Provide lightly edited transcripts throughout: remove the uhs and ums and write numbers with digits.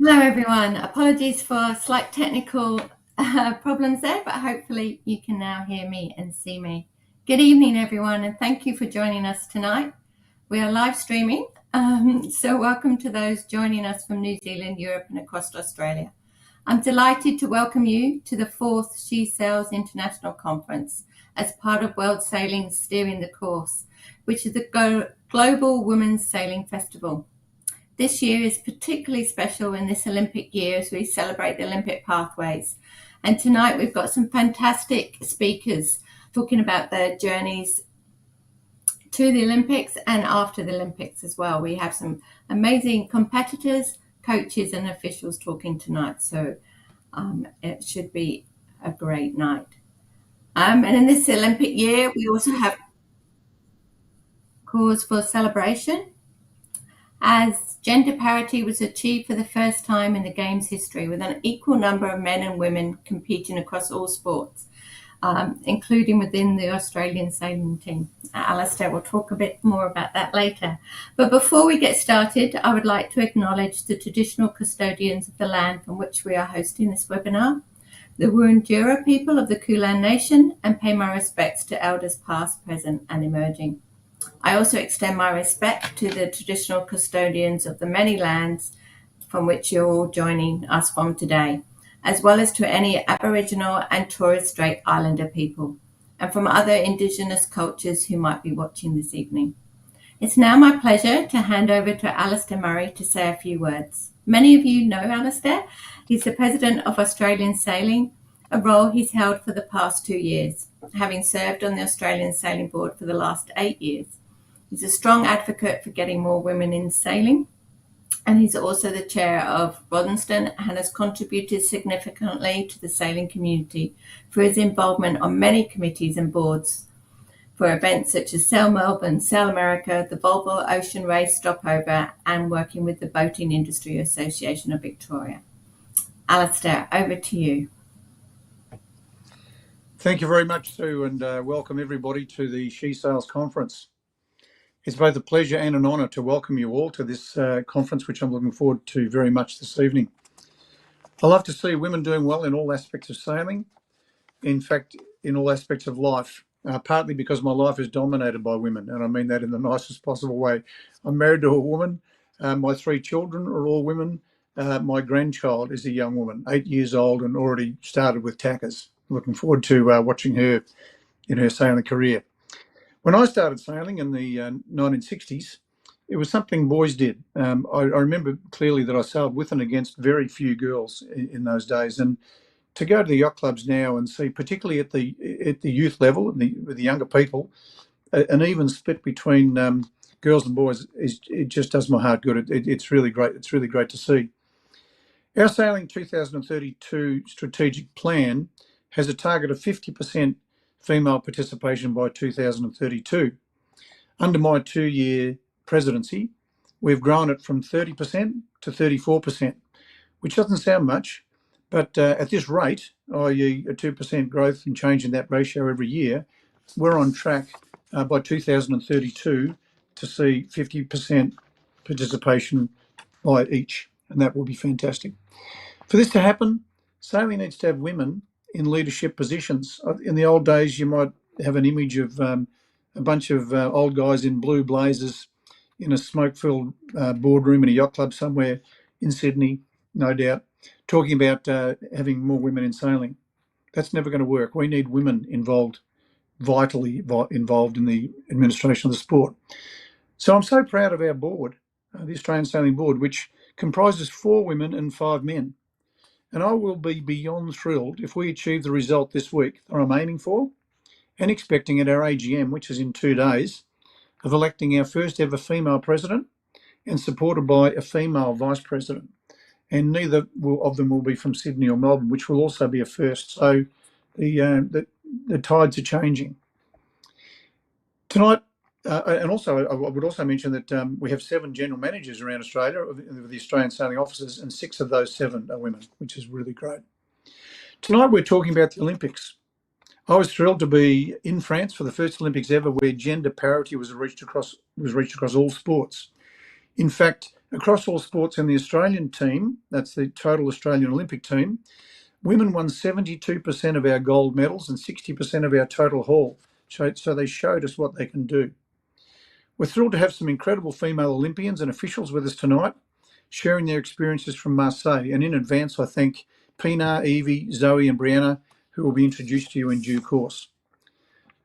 Hello everyone, apologies for slight technical problems there, but hopefully you can now hear me and see me. Good evening everyone, and thank you for joining us tonight. We are live streaming, so welcome to those joining us from New Zealand, Europe and across Australia. I'm delighted to welcome you to the 4th SheSails International Conference as part of World Sailing Steering the Course, which is the Global Women's Sailing Festival. This year is particularly special in this Olympic year as we celebrate the Olympic pathways. And tonight we've got some fantastic speakers talking about their journeys to the Olympics and after the Olympics as well. We have some amazing competitors, coaches and officials talking tonight. So it should be a great night. And in this Olympic year, we also have cause for celebration, as gender parity was achieved for the first time in the Games history, with an equal number of men and women competing across all sports, including within the Australian sailing team. Alistair will talk a bit more about that later. But before we get started, I would like to acknowledge the traditional custodians of the land from which we are hosting this webinar, the Wurundjeri people of the Kulin Nation, and pay my respects to elders past, present and emerging. I also extend my respect to the traditional custodians of the many lands from which you're all joining us from today, as well as to any Aboriginal and Torres Strait Islander people, and from other Indigenous cultures who might be watching this evening. It's now my pleasure to hand over to Alistair Murray to say a few words. Many of you know Alistair. He's the President of Australian Sailing, a role he's held for the past 2 years, having served on the Australian Sailing Board for the last 8 years. He's a strong advocate for getting more women in sailing, and he's also the chair of Roddenston and has contributed significantly to the sailing community for his involvement on many committees and boards for events such as Sail Melbourne, Sail America, the Volvo Ocean Race Stopover, and working with the Boating Industry Association of Victoria. Alistair, over to you. Thank you very much, Sue, and welcome everybody to the SheSails Conference. It's both a pleasure and an honour to welcome you all to this conference, which I'm looking forward to very much this evening. I love to see women doing well in all aspects of sailing, in fact, in all aspects of life, partly because my life is dominated by women, and I mean that in the nicest possible way. I'm married to a woman. My 3 children are all women. My grandchild is a young woman, 8 years old, and already started with tackers. Looking forward to watching her in her sailing career. When I started sailing in the 1960s, it was something boys did. I remember clearly that I sailed with and against very few girls in those days. And to go to the yacht clubs now and see, particularly at the youth level, with the younger people, an even split between girls and boys, it just does my heart good. It's really great. It's really great to see. Our Sailing 2032 strategic plan has a target of 50% female participation by 2032. Under my 2-year presidency, we've grown it from 30% to 34%, which doesn't sound much, but at this rate, i.e. a 2% growth and change in that ratio every year, we're on track by 2032 to see 50% participation by each, and that will be fantastic. For this to happen, sailing needs to have women in leadership positions. In the old days, you might have an image of a bunch of old guys in blue blazers in a smoke-filled boardroom in a yacht club somewhere in Sydney, no doubt, talking about having more women in sailing. That's never going to work. We need women involved, vitally involved in the administration of the sport. So I'm so proud of our board, the Australian Sailing Board, which comprises 4 women and 5 men. And I will be beyond thrilled if we achieve the result this week that I'm aiming for and expecting at our AGM, which is in 2 days, of electing our first ever female president and supported by a female vice president. And neither of them will be from Sydney or Melbourne, which will also be a first. So the tides are changing. Tonight, and also I would also mention that we have 7 general managers around Australia of the Australian sailing offices, and 6 of those 7 are women, which is really great. Tonight we're talking about the Olympics. I was thrilled to be in France for the first Olympics ever, where gender parity was reached across all sports. In fact, across all sports in the Australian team, that's the total Australian Olympic team, women won 72% of our gold medals and 60% of our total haul. So they showed us what they can do. We're thrilled to have some incredible female Olympians and officials with us tonight, sharing their experiences from Marseille. And in advance, I thank Pinar, Evie, Zoe and Brianna, who will be introduced to you in due course.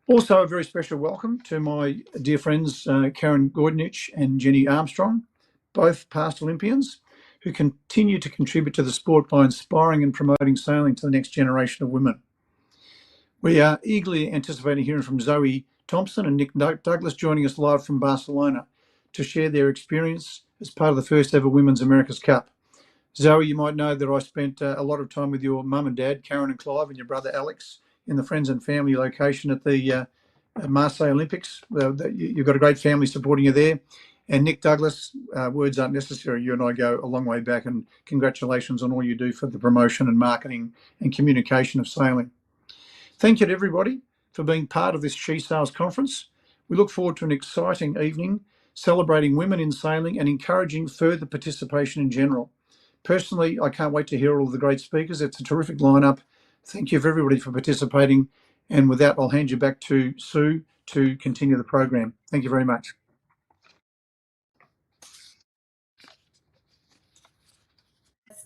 Also, a very special welcome to my dear friends, Karyn Gojnich and Jenny Armstrong, both past Olympians, who continue to contribute to the sport by inspiring and promoting sailing to the next generation of women. We are eagerly anticipating hearing from Zoe Thomson and Nic Douglass joining us live from Barcelona to share their experience as part of the first ever Women's America's Cup. Zoe, you might know that I spent a lot of time with your mum and dad, Karen and Clive, and your brother Alex in the friends and family location at the Marseille Olympics. You've got a great family supporting you there. And Nic Douglass, words aren't necessary. You and I go a long way back, and congratulations on all you do for the promotion and marketing and communication of sailing. Thank you to everybody for being part of this SheSails Conference. We look forward to an exciting evening celebrating women in sailing and encouraging further participation in general. Personally, I can't wait to hear all of the great speakers. It's a terrific lineup. Thank you for everybody for participating. And with that, I'll hand you back to Sue to continue the program. Thank you very much.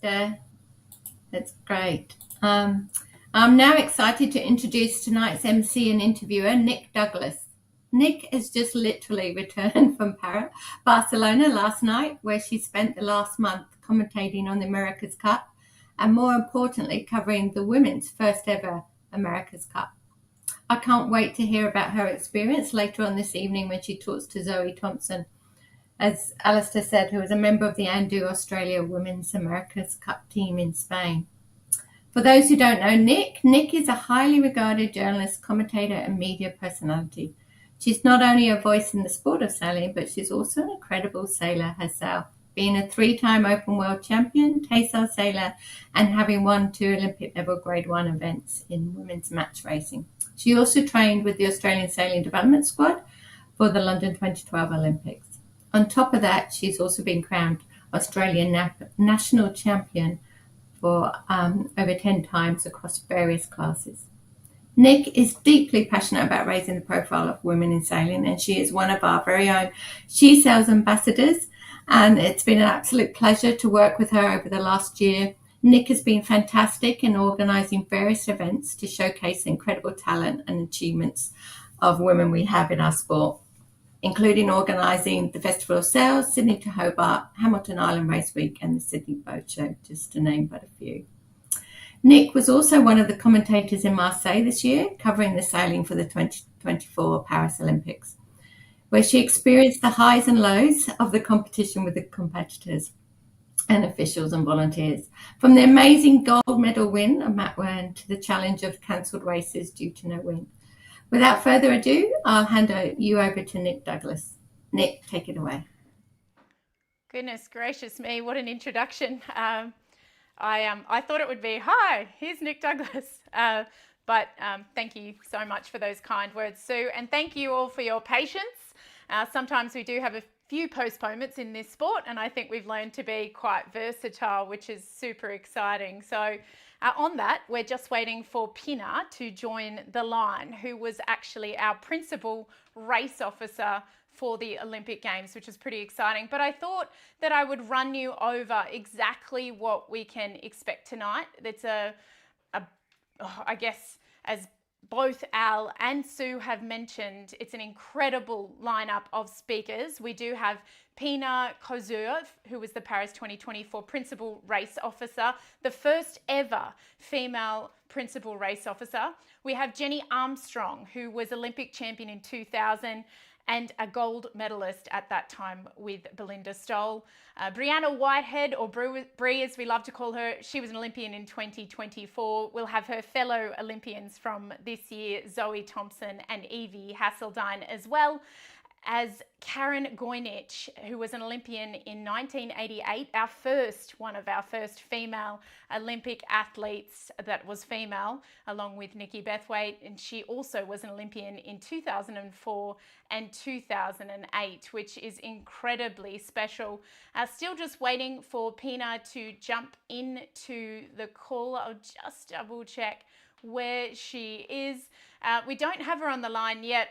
That's great. I'm now excited to introduce tonight's MC and interviewer, Nic Douglass. Nic has just literally returned from Barcelona last night, where she spent the last month commentating on the America's Cup and, more importantly, covering the women's first ever America's Cup. I can't wait to hear about her experience later on this evening when she talks to Zoe Thomson, as Alistair said, who is a member of the Andu Australia Women's America's Cup team in Spain. For those who don't know Nic is a highly regarded journalist, commentator and media personality. She's not only a voice in the sport of sailing, but she's also an incredible sailor herself, being a 3-time Open World Champion, Taysail sailor, and having won 2 Olympic level Grade 1 events in women's match racing. She also trained with the Australian Sailing Development Squad for the London 2012 Olympics. On top of that, she's also been crowned Australian national champion for over 10 times across various classes. Nic is deeply passionate about raising the profile of women in sailing, and she is one of our very own SheSails Ambassadors, and it's been an absolute pleasure to work with her over the last year. Nic has been fantastic in organising various events to showcase the incredible talent and achievements of women we have in our sport, including organising the Festival of Sails, Sydney to Hobart, Hamilton Island Race Week and the Sydney Boat Show, just to name but a few. Nic was also one of the commentators in Marseille this year, covering the sailing for the 2024 Paris Olympics, where she experienced the highs and lows of the competition with the competitors and officials and volunteers, from the amazing gold medal win of Matt Wern to the challenge of cancelled races due to no wind. Without further ado, I'll hand you over to Nic Douglass. Nic, take it away. Goodness gracious me, what an introduction. I thought it would be, hi, here's Nic Douglass. But thank you so much for those kind words, Sue. And thank you all for your patience. Sometimes we do have a few postponements in this sport, and I think we've learned to be quite versatile, which is super exciting. So on that, we're just waiting for Pinar to join the line, who was actually our principal race officer for the Olympic Games, which is pretty exciting. But I thought that I would run you over exactly what we can expect tonight. It's I guess, as both Al and Sue have mentioned, it's an incredible lineup of speakers. We do have Pınar Cozur, who was the Paris 2024 Principal Race Officer, the first ever female Principal Race Officer. We have Jenny Armstrong, who was Olympic champion in 2000 and a gold medalist at that time with Belinda Stoll. Brei Whitehead, or Brei as we love to call her, she was an Olympian in 2024. We'll have her fellow Olympians from this year, Zoe Thomson and Evie Haseldine as well. as Karyn Gojnich, who was an Olympian in 1988, one of our first female Olympic athletes that was female, along with Nikki Bethwaite, and she also was an Olympian in 2004 and 2008, which is incredibly special. Still just waiting for Pinar to jump into the call. I'll just double check where she is. We don't have her on the line yet,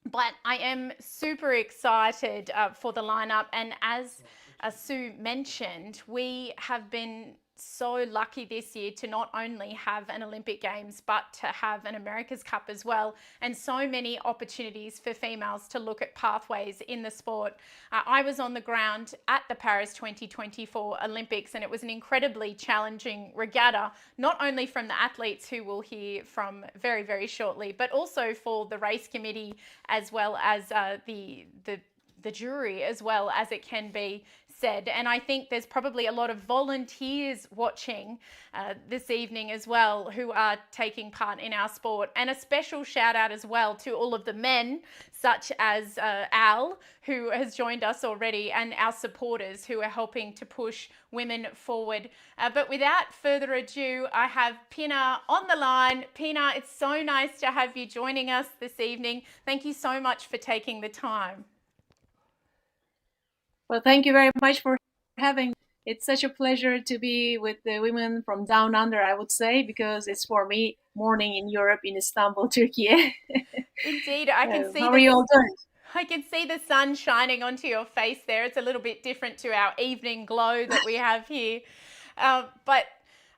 but I am super excited for the lineup. And as Sue mentioned, we have been so lucky this year to not only have an Olympic Games, but to have an America's Cup as well, and so many opportunities for females to look at pathways in the sport. I was on the ground at the Paris 2024 Olympics, and it was an incredibly challenging regatta, not only from the athletes who we'll hear from very, very shortly, but also for the race committee, as well as the jury, as well as it can be said. And I think there's probably a lot of volunteers watching this evening as well who are taking part in our sport. And a special shout out as well to all of the men, such as Al, who has joined us already, and our supporters who are helping to push women forward. But without further ado, I have Pinar on the line. Pinar, it's so nice to have you joining us this evening. Thank you so much for taking the time. Well, thank you very much for having me. It's such a pleasure to be with the women from down under, I would say, because it's for me morning in Europe, in Istanbul, Turkey. Indeed, I can see. How are you all doing? I can see the sun shining onto your face there. It's a little bit different to our evening glow that we have here. But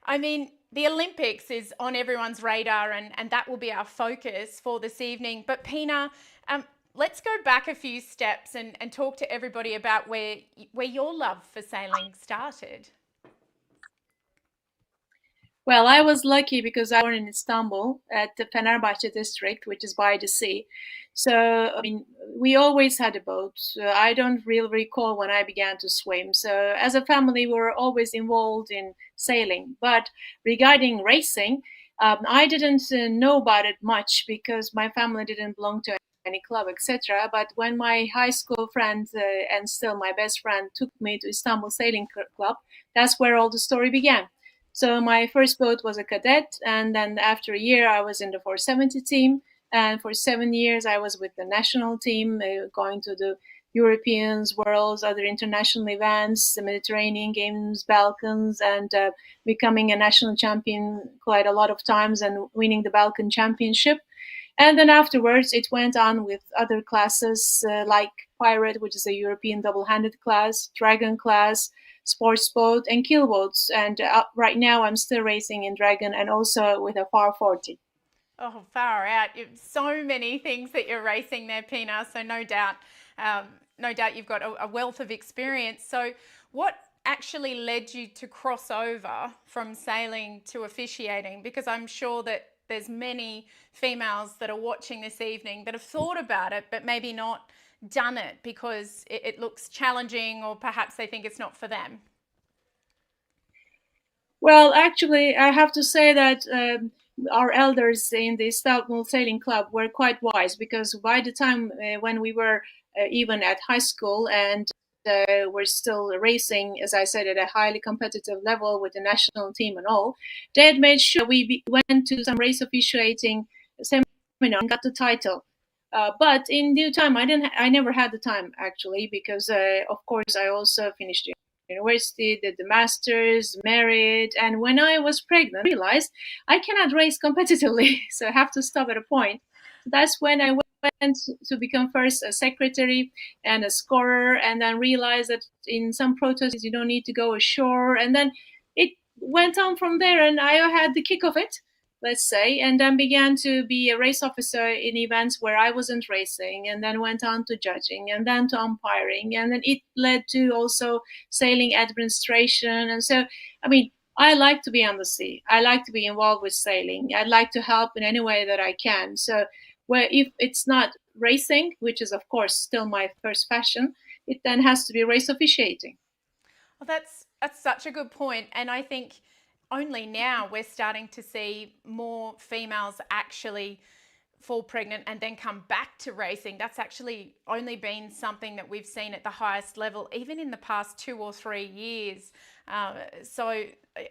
I mean, the Olympics is on everyone's radar, and that will be our focus for this evening. But Pinar, let's go back a few steps and talk to everybody about where your love for sailing started. Well, I was lucky because I was born in Istanbul at the Fenerbahçe district, which is by the sea. So, I mean, we always had a boat. I don't really recall when I began to swim. So, as a family, we were always involved in sailing. But regarding racing, I didn't know about it much because my family didn't belong to any club, etc. But when my high school friend and still my best friend took me to Istanbul Sailing Club, that's where all the story began. So my first boat was a cadet, and then after a year I was in the 470 team, and for 7 years I was with the national team, going to the Europeans, Worlds, other international events, the Mediterranean Games, Balkans, and becoming a national champion quite a lot of times and winning the Balkan Championship. And then afterwards, it went on with other classes like Pirate, which is a European double-handed class, Dragon class, sports boat, and keel boats. And right now, I'm still racing in Dragon and also with a FAR 40. Oh, far out. So many things that you're racing there, Pinar. So no doubt you've got a wealth of experience. So what actually led you to cross over from sailing to officiating? Because I'm sure that there's many females that are watching this evening that have thought about it, but maybe not done it because it looks challenging, or perhaps they think it's not for them. Well, actually, I have to say that our elders in the Istanbul Sailing Club were quite wise, because by the time when we were even at high school and we're still racing, as I said, at a highly competitive level with the national team and all, they had made sure we went to some race officiating seminar and got the title. But in due time, I never had the time actually, because of course I also finished university, did the masters, married, and when I was pregnant, I realized I cannot race competitively, so I have to stop at a point. That's when I went to become first a secretary and a scorer, and then realized that in some protests you don't need to go ashore, and then it went on from there, and I had the kick of it, let's say, and then began to be a race officer in events where I wasn't racing, and then went on to judging, and then to umpiring, and then it led to also sailing administration. And so, I mean, I like to be on the sea. I like to be involved with sailing. I'd like to help in any way that I can. So, where if it's not racing, which is of course still my first passion, it then has to be race officiating. Well, that's such a good point, and I think only now we're starting to see more females actually fall pregnant and then come back to racing, that's actually only been something that we've seen at the highest level, even in the past 2 or 3 years. So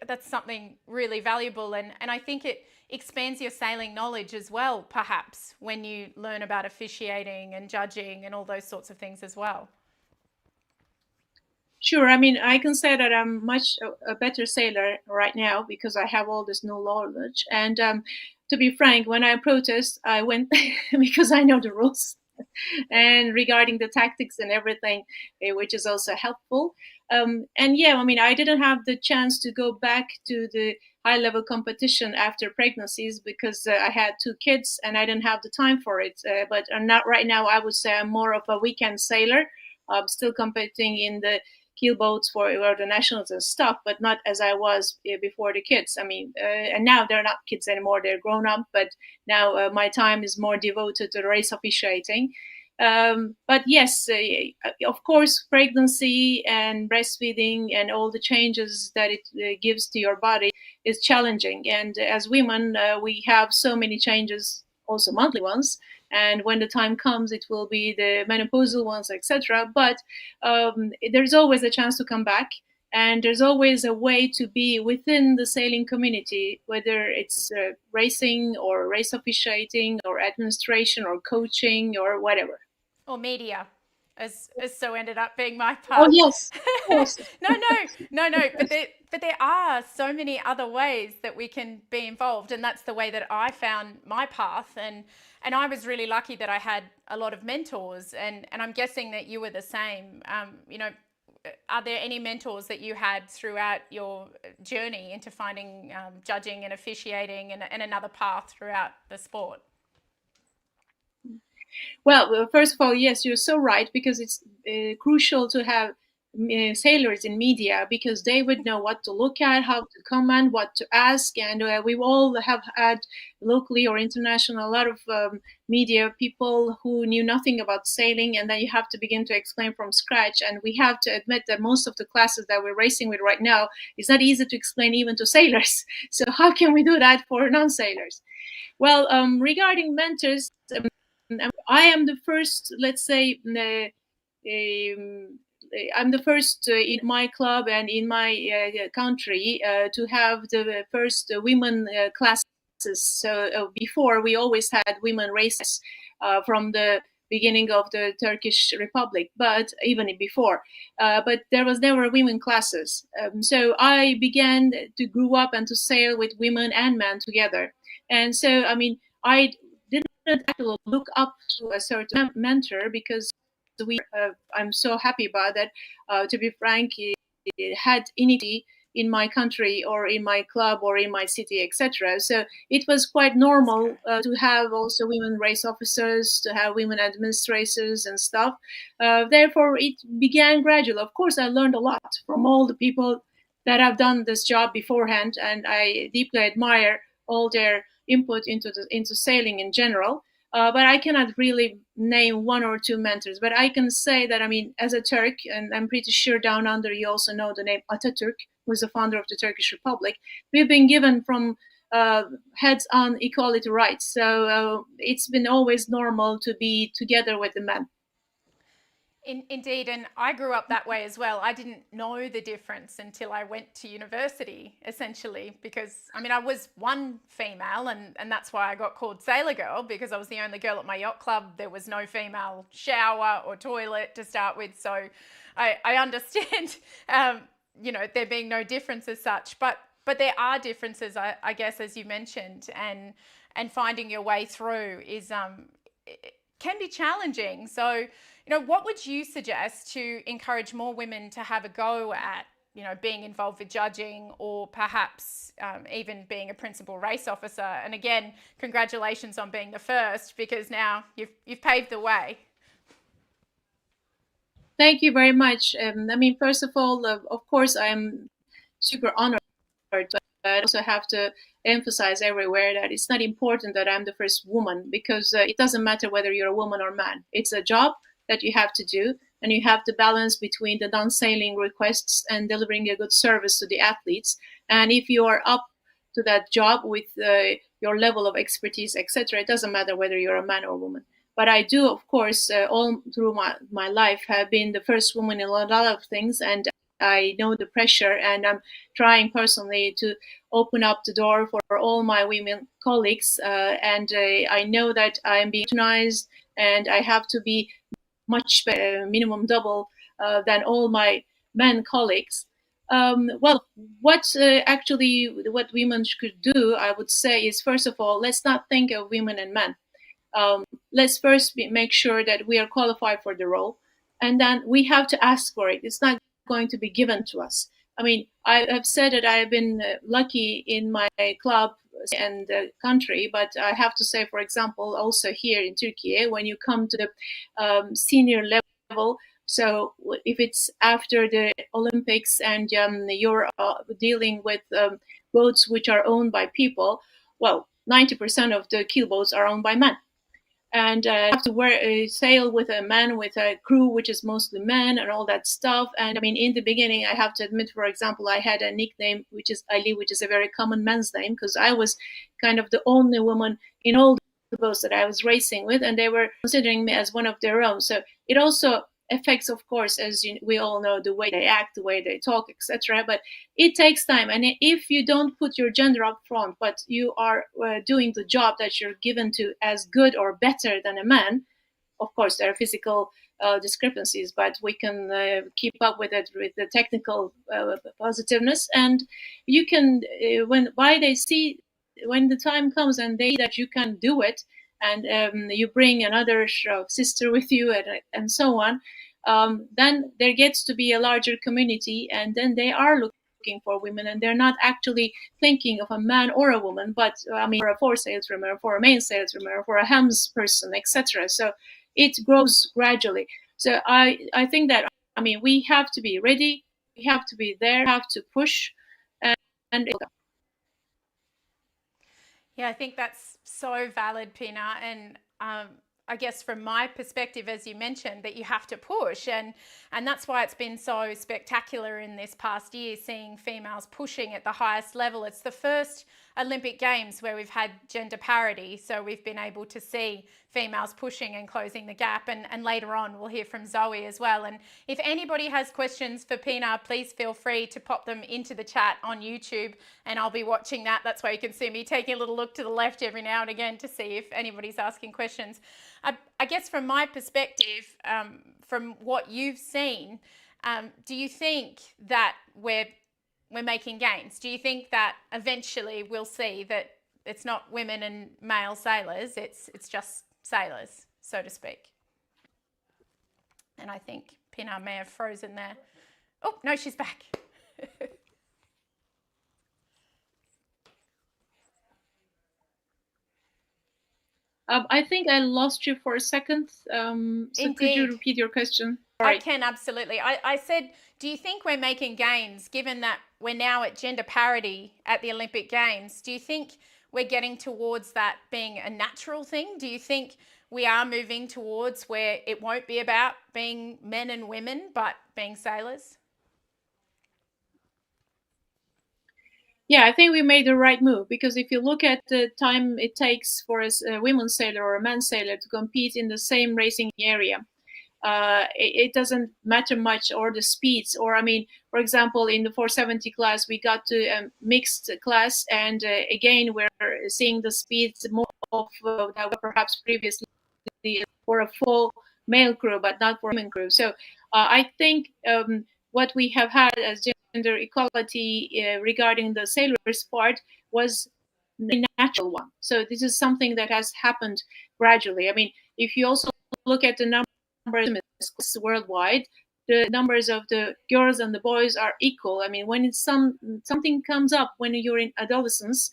that's something really valuable. And I think it expands your sailing knowledge as well, perhaps, when you learn about officiating and judging and all those sorts of things as well. Sure. I mean, I can say that I'm much a better sailor right now because I have all this new knowledge. And to be frank, when I protest, I went because I know the rules and regarding the tactics and everything, which is also helpful. And yeah, I mean, I didn't have the chance to go back to the high level competition after pregnancies because I had 2 kids and I didn't have the time for it. But not right now, I would say I'm more of a weekend sailor. I'm still competing in the keel boats for the nationals and stuff, but not as I was before the kids. I mean, and now they're not kids anymore; they're grown up. But now my time is more devoted to race officiating. But yes, of course, pregnancy and breastfeeding and all the changes that it gives to your body is challenging. And as women, we have so many changes, also monthly ones. And when the time comes, it will be the menopausal ones, etc. But there's always a chance to come back. And there's always a way to be within the sailing community, whether it's racing or race officiating or administration or coaching or whatever. Or media, as so ended up being my part. Oh, yes. Yes. No. But there are so many other ways that we can be involved, and that's the way that I found my path. And I was really lucky that I had a lot of mentors, and I'm guessing that you were the same. Are there any mentors that you had throughout your journey into finding judging and officiating and another path throughout the sport? Well, first of all, yes, you're so right, because it's crucial to have sailors in media, because they would know what to look at, how to comment, what to ask. And we all have had locally or international a lot of media people who knew nothing about sailing, and then you have to begin to explain from scratch. And we have to admit that most of the classes that we're racing with right now is not easy to explain even to sailors. So how can we do that for non-sailors? Well, regarding mentors, I am the first, let's say, I'm the first in my club and in my country to have the first women classes. So before, we always had women races from the beginning of the Turkish Republic, but even before. But there was never women classes. So I began to grow up and to sail with women and men together. And so, I mean, I didn't actually look up to a certain mentor, because I'm so happy about that. To be frank, it had inequality in my country or in my club or in my city, etc. So it was quite normal to have also women race officers, to have women administrators and stuff. Therefore, it began gradual. Of course, I learned a lot from all the people that have done this job beforehand, and I deeply admire all their input into sailing in general. But I cannot really name 1 or 2 mentors. But I can say that, I mean, as a Turk, and I'm pretty sure down under you also know the name Atatürk, who is the founder of the Turkish Republic, we've been given from heads-on equality rights. So it's been always normal to be together with the men. Indeed, and I grew up that way as well. I didn't know the difference until I went to university, essentially, because, I mean, I was one female, and that's why I got called Sailor Girl, because I was the only girl at my yacht club. There was no female shower or toilet to start with, so I understand, there being no difference as such, but there are differences, I guess, as you mentioned, and finding your way through is can be challenging. So, what would you suggest to encourage more women to have a go at, being involved with judging, or perhaps even being a principal race officer? And again, congratulations on being the first, because now you've paved the way. Thank you very much. I mean, first of all, of course, I'm super honored, but I also have to emphasize everywhere that it's not important that I'm the first woman, because it doesn't matter whether you're a woman or man. It's a job that you have to do, and you have to balance between the non-sailing requests and delivering a good service to the athletes. And if you are up to that job with your level of expertise, etc. It doesn't matter whether you're a man or a woman. But I do, of course, all through my life have been the first woman in a lot of things, and I know the pressure, and I'm trying personally to open up the door for all my women colleagues, and I know that I'm being recognized, and I have to be much minimum double than all my men colleagues. Well, what women could do, I would say, is first of all, let's not think of women and men. Let's first make sure that we are qualified for the role, and then we have to ask for it. It's not going to be given to us. I mean, I have said that I have been lucky in my club and the country, but I have to say, for example, also here in Turkey, when you come to the senior level, so if it's after the Olympics and you're dealing with boats which are owned by people, well, 90% of the keel boats are owned by men. And have to sail with a man, with a crew which is mostly men and all that stuff. And I mean, in the beginning, I have to admit, for example, I had a nickname which is Ali, which is a very common man's name, because I was kind of the only woman in all the boats that I was racing with, and they were considering me as one of their own. So it also affects, of course, as we all know, the way they act, the way they talk, etc. But it takes time, and if you don't put your gender up front, but you are doing the job that you're given to as good or better than a man, of course there are physical discrepancies, but we can keep up with it with the technical positiveness, and you can when the time comes and they see that you can do it, and you bring another sister with you, and so on, then there gets to be a larger community, and then they are looking for women, and they're not actually thinking of a man or a woman, but I mean, for a foresales room, or for a main sales room, or for a HEMS person, etc. So it grows gradually. So I think that, I mean, we have to be ready, we have to be there, we have to push, and Yeah, I think that's so valid, Pinar. And I guess from my perspective, as you mentioned, that you have to push, and that's why it's been so spectacular in this past year, seeing females pushing at the highest level. It's the first Olympic Games where we've had gender parity, so we've been able to see females pushing and closing the gap, and later on we'll hear from Zoe as well. And if anybody has questions for Pinar, please feel free to pop them into the chat on YouTube, and I'll be watching that. That's why you can see me taking a little look to the left every now and again to see if anybody's asking questions. I guess from my perspective, from what you've seen, do you think that we're making gains? Do you think that eventually we'll see that it's not women and male sailors, it's just sailors, so to speak? And I think Pinar may have frozen there. Oh, no, she's back. I think I lost you for a second. So could you repeat your question? I can, absolutely. I said, do you think we're making gains, given that we're now at gender parity at the Olympic Games? Do you think we're getting towards that being a natural thing? Do you think we are moving towards where it won't be about being men and women, but being sailors? Yeah, I think we made the right move, because if you look at the time it takes for a women's sailor or a men's sailor to compete in the same racing area, it doesn't matter much, or the speeds, or I mean, for example, in the 470 class, we got to a mixed class, and again, we're seeing the speeds more of that were perhaps previously for a full male crew, but not for a women crew. So I think what we have had as gender equality regarding the sailors part was a natural one. So this is something that has happened gradually. I mean, if you also look at the numbers worldwide, the numbers of the girls and the boys are equal. I mean, when it's something comes up when you're in adolescence,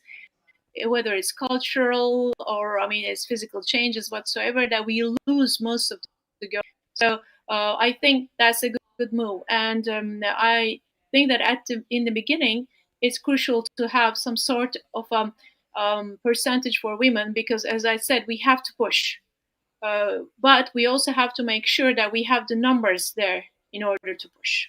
whether it's cultural or, I mean, it's physical changes whatsoever, that we lose most of the girls. So I think that's a good move. And I think that in the beginning, it's crucial to have some sort of percentage for women, because, as I said, we have to push. But we also have to make sure that we have the numbers there in order to push.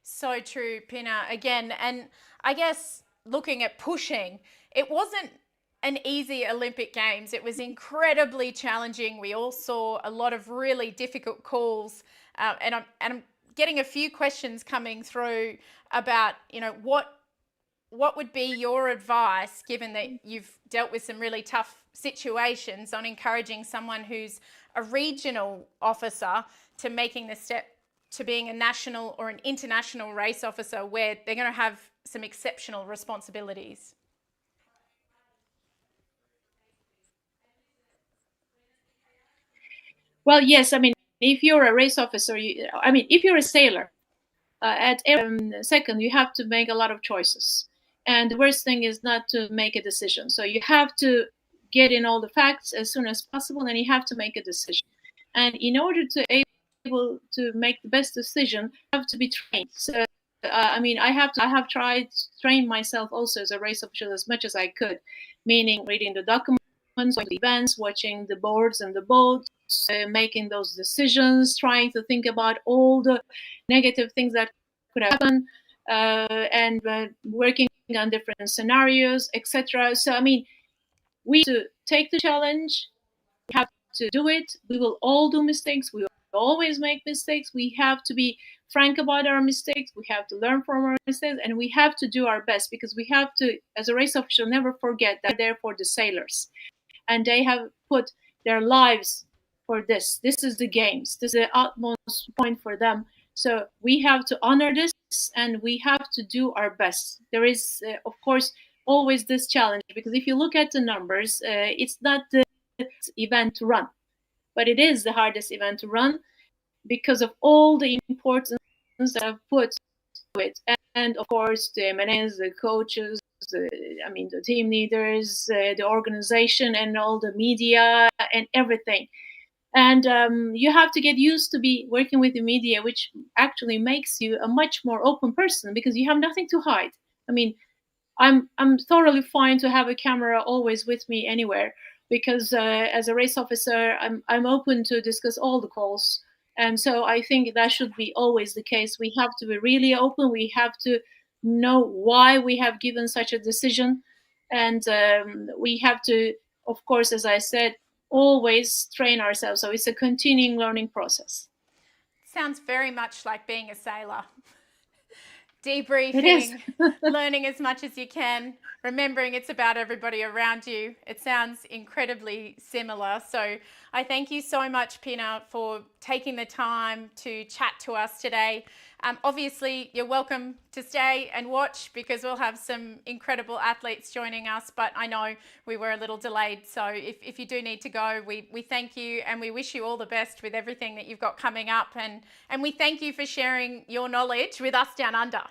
So true, Pinar, again. And I guess looking at pushing, it wasn't an easy Olympic Games. It was incredibly challenging. We all saw a lot of really difficult calls, and I'm getting a few questions coming through about, you know, what would be your advice, given that you've dealt with some really tough situations, on encouraging someone who's a regional officer to making the step to being a national or an international race officer, where they're going to have some exceptional responsibilities? Well, yes, I mean, if you're a race officer, if you're a sailor, at every second you have to make a lot of choices, and the worst thing is not to make a decision. So you have to get in all the facts as soon as possible, and you have to make a decision. And in order to able to make the best decision, you have to be trained. So I have tried to train myself also as a race official as much as I could, meaning reading the documents, going to events, watching the boards and the boats, making those decisions, trying to think about all the negative things that could happen, and working on different scenarios, etc. So, I mean, we have to take the challenge. We have to do it. We will all do mistakes. We will always make mistakes. We have to be frank about our mistakes. We have to learn from our mistakes, and we have to do our best, because we have to, as a race official, never forget that they're there for the sailors, and they have put their lives for this. This is the games. This is the utmost point for them. So we have to honor this, and we have to do our best. There is, of course, always this challenge, because if you look at the numbers, it's not the event to run, but it is the hardest event to run because of all the importance that I've put to it. And of course, the M&Ns, the coaches, the team leaders, the organization, and all the media and everything. And you have to get used to be working with the media, which actually makes you a much more open person, because you have nothing to hide. I mean, I'm thoroughly fine to have a camera always with me anywhere, because as a race officer, I'm open to discuss all the calls. And so I think that should be always the case. We have to be really open. We have to know why we have given such a decision. And we have to, of course, as I said, always train ourselves. So it's a continuing learning process. Sounds very much like being a sailor. Debriefing, learning as much as you can, remembering it's about everybody around you. It sounds incredibly similar. So I thank you so much, Pinar, for taking the time to chat to us today. Obviously, you're welcome to stay and watch, because we'll have some incredible athletes joining us, but I know we were a little delayed. So if you do need to go, we thank you, and we wish you all the best with everything that you've got coming up. And we thank you for sharing your knowledge with us down under.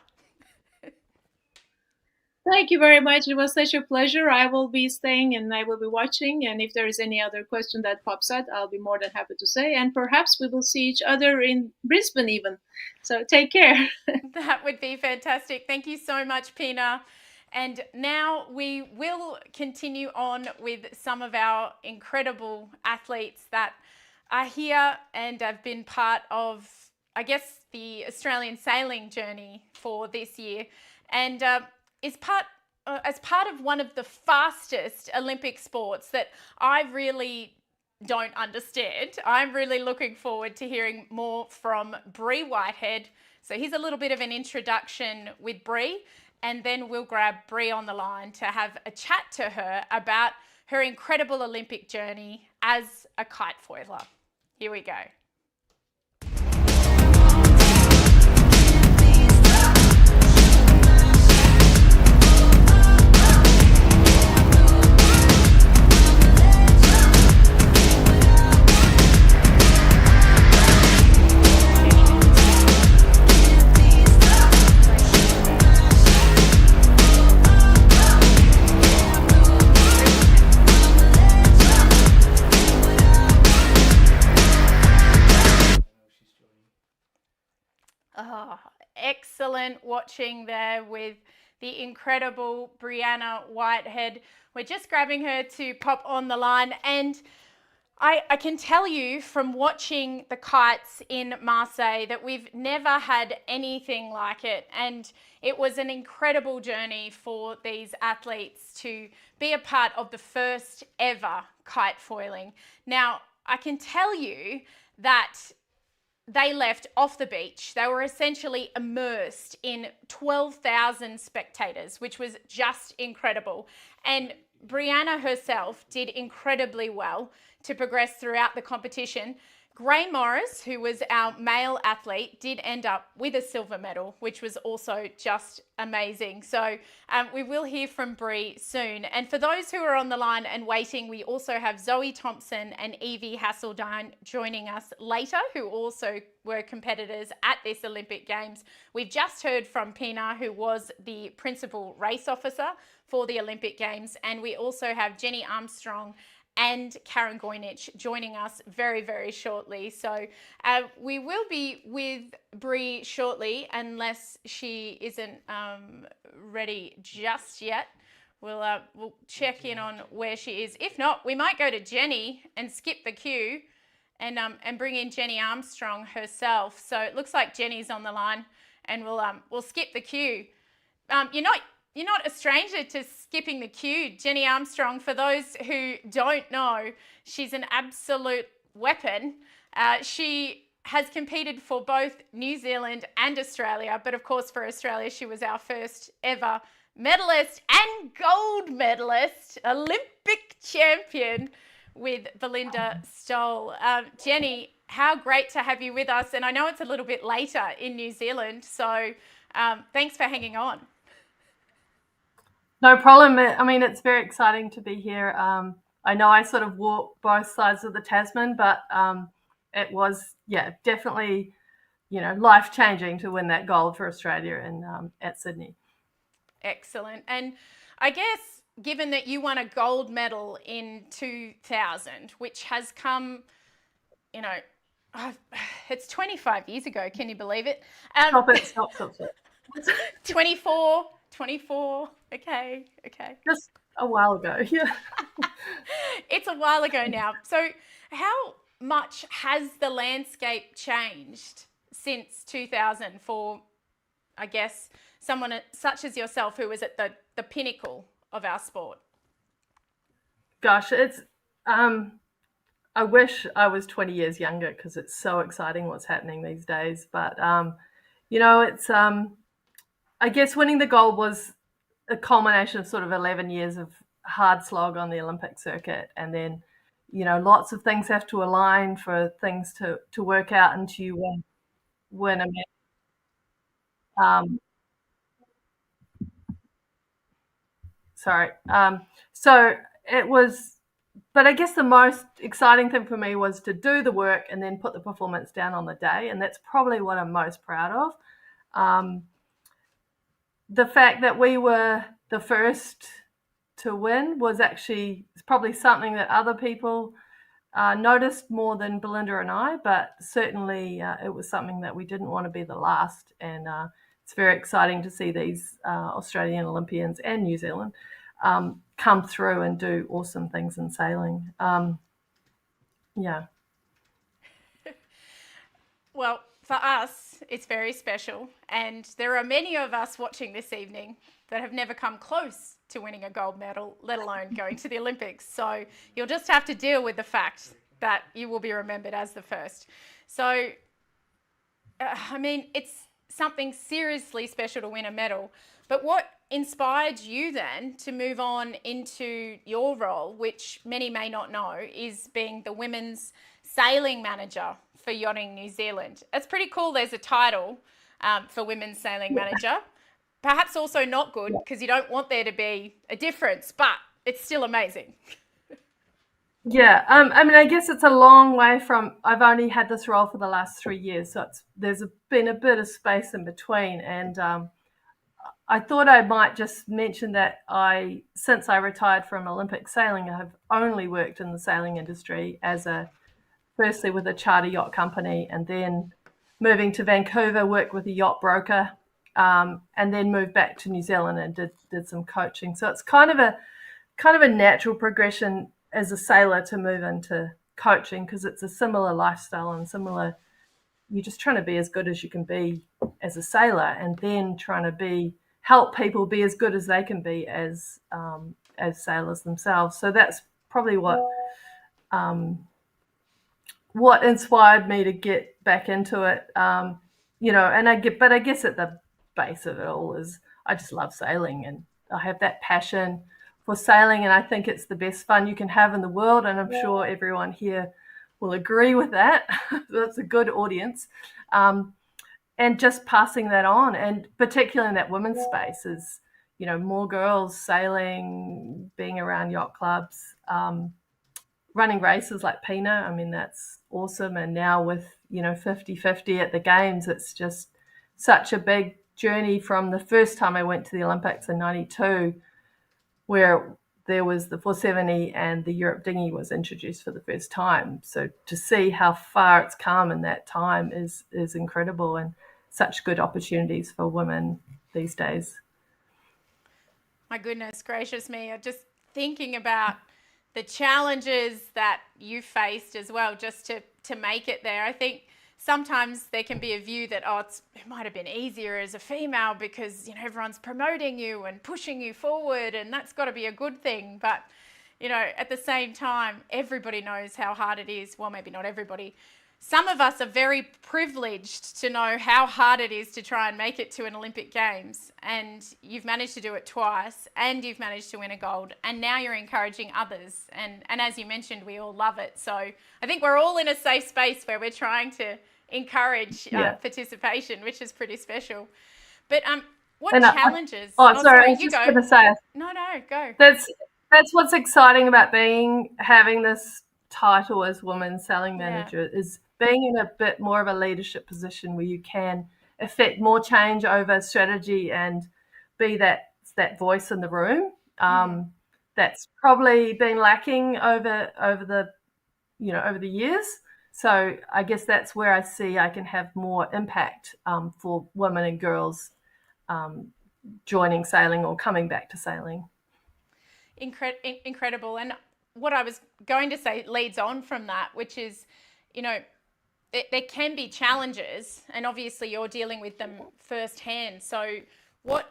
Thank you very much. It was such a pleasure. I will be staying and I will be watching. And if there is any other question that pops up, I'll be more than happy to say. And perhaps we will see each other in Brisbane even. So take care. That would be fantastic. Thank you so much, Pinar. And now we will continue on with some of our incredible athletes that are here and have been part of, I guess, the Australian sailing journey for this year. And as part of one of the fastest Olympic sports that I really don't understand. I'm really looking forward to hearing more from Brei Whitehead. So here's a little bit of an introduction with Brei, and then we'll grab Brei on the line to have a chat to her about her incredible Olympic journey as a kite foiler. Here we go. Oh, excellent watching there with the incredible Brei Whitehead. We're just grabbing her to pop on the line, and I can tell you from watching the kites in Marseille that we've never had anything like it. And it was an incredible journey for these athletes to be a part of the first ever kite foiling. Now, I can tell you that they left off the beach. They were essentially immersed in 12,000 spectators, which was just incredible. And Brianna herself did incredibly well to progress throughout the competition. Gray Morris, who was our male athlete, did end up with a silver medal, which was also just amazing. So we will hear from Brei soon. And for those who are on the line and waiting, we also have Zoe Thomson and Evie Haseldine joining us later, who also were competitors at this Olympic Games. We've just heard from Pinar, who was the principal race officer for the Olympic Games. And we also have Jenny Armstrong and Karyn Gojnich joining us very, very shortly. So we will be with Brei shortly, unless she isn't ready just yet. We'll check in on where she is. If not, we might go to Jenny and skip the queue and bring in Jenny Armstrong herself. So it looks like Jenny's on the line, and we'll skip the queue. You're not a stranger to skipping the queue. Jenny Armstrong, for those who don't know, she's an absolute weapon. She has competed for both New Zealand and Australia, but of course for Australia, she was our first ever medalist and gold medalist, Olympic champion with Belinda Stoll. Jenny, how great to have you with us. And I know it's a little bit later in New Zealand, so thanks for hanging on. No problem. I mean, it's very exciting to be here. I know I sort of walked both sides of the Tasman, but it was, definitely, life-changing to win that gold for Australia at Sydney. Excellent. And I guess given that you won a gold medal in 2000, which has come, it's 25 years ago. Can you believe it? Stop it. 24. Okay. Just a while ago, yeah. It's a while ago now. So how much has the landscape changed since 2000 for, I guess, someone such as yourself who was at the pinnacle of our sport? Gosh, it's I wish I was 20 years younger, because it's so exciting what's happening these days. But it's I guess winning the gold was a culmination of sort of 11 years of hard slog on the Olympic circuit. And then, lots of things have to align for things to work out and to win a medal. So it was, but I guess the most exciting thing for me was to do the work and then put the performance down on the day. And that's probably what I'm most proud of. The fact that we were the first to win was actually probably something that other people noticed more than Belinda and I, but certainly it was something that we didn't want to be the last. And it's very exciting to see these Australian Olympians and New Zealand come through and do awesome things in sailing. Well, for us, it's very special. And there are many of us watching this evening that have never come close to winning a gold medal, let alone going to the Olympics. So you'll just have to deal with the fact that you will be remembered as the first. So, it's something seriously special to win a medal. But what inspired you then to move on into your role, which many may not know, is being the women's sailing manager for Yachting New Zealand? It's pretty cool. There's a title for women's sailing manager. Perhaps also not good, because you don't want there to be a difference, but it's still amazing. Yeah, I guess it's a long way from, I've only had this role for the last 3 years, so there's been a bit of space in between. And I thought I might just mention that since I retired from Olympic sailing, I have only worked in the sailing industry firstly with a charter yacht company, and then moving to Vancouver, worked with a yacht broker, and then moved back to New Zealand and did some coaching. So it's kind of a natural progression as a sailor to move into coaching, because it's a similar lifestyle and similar. You're just trying to be as good as you can be as a sailor, and then trying to help people be as good as they can be as sailors themselves. So that's probably what inspired me to get back into it. But I guess at the base of it all is I just love sailing, and I have that passion for sailing, and I think it's the best fun you can have in the world, and I'm sure everyone here will agree with that. That's a good audience. And just passing that on, and particularly in that women's space, is, more girls sailing, being around yacht clubs, running races like Pinar. I mean, that's awesome. And now with 50-50 at the games, it's just such a big journey from the first time I went to the Olympics in 92, where there was the 470 and the Europe dinghy was introduced for the first time. So to see how far it's come in that time is incredible, and such good opportunities for women these days. My goodness gracious me. I'm just thinking about the challenges that you faced as well, just to make it there. I think sometimes there can be a view that, it might have been easier as a female because, everyone's promoting you and pushing you forward, and that's got to be a good thing. But, at the same time, everybody knows how hard it is. Well, maybe not everybody. Some of us are very privileged to know how hard it is to try and make it to an Olympic Games, and you've managed to do it twice, and you've managed to win a gold, and now you're encouraging others. And as you mentioned, we all love it. So I think we're all in a safe space where we're trying to encourage participation, which is pretty special. But what challenges? Sorry, I was just going to say. No, go. That's what's exciting about having this title as woman sailing manager, is being in a bit more of a leadership position where you can affect more change over strategy and be that voice in the room. That's probably been lacking over the years. So I guess that's where I see I can have more impact for women and girls joining sailing or coming back to sailing. Incredible. And what I was going to say leads on from that, which is, there can be challenges, and obviously you're dealing with them firsthand. So what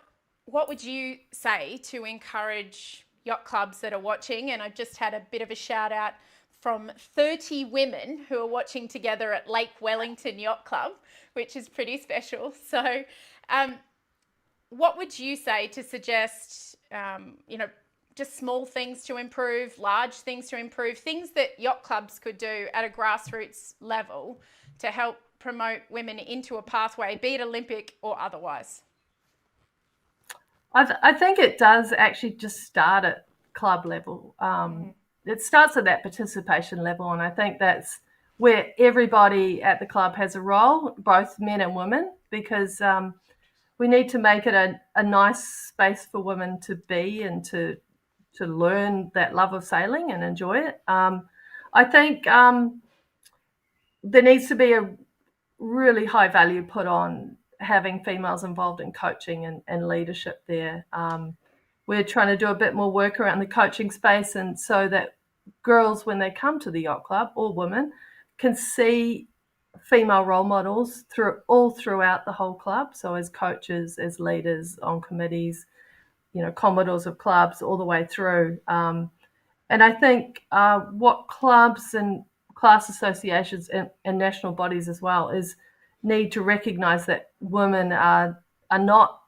would you say to encourage yacht clubs that are watching? And I've just had a bit of a shout out from 30 women who are watching together at Lake Wellington Yacht Club, which is pretty special. So what would you say to suggest, just small things to improve, large things to improve, things that yacht clubs could do at a grassroots level to help promote women into a pathway, be it Olympic or otherwise? I think it does actually just start at club level. It starts at that participation level, and I think that's where everybody at the club has a role, both men and women, because we need to make it a nice space for women to be and to learn that love of sailing and enjoy it. I think there needs to be a really high value put on having females involved in coaching and leadership there. We're trying to do a bit more work around the coaching space, and so that girls, when they come to the yacht club, or women, can see female role models throughout the whole club. So as coaches, as leaders on committees, commodores of clubs, all the way through. And I think what clubs and class associations and national bodies as well is need to recognise that women are not,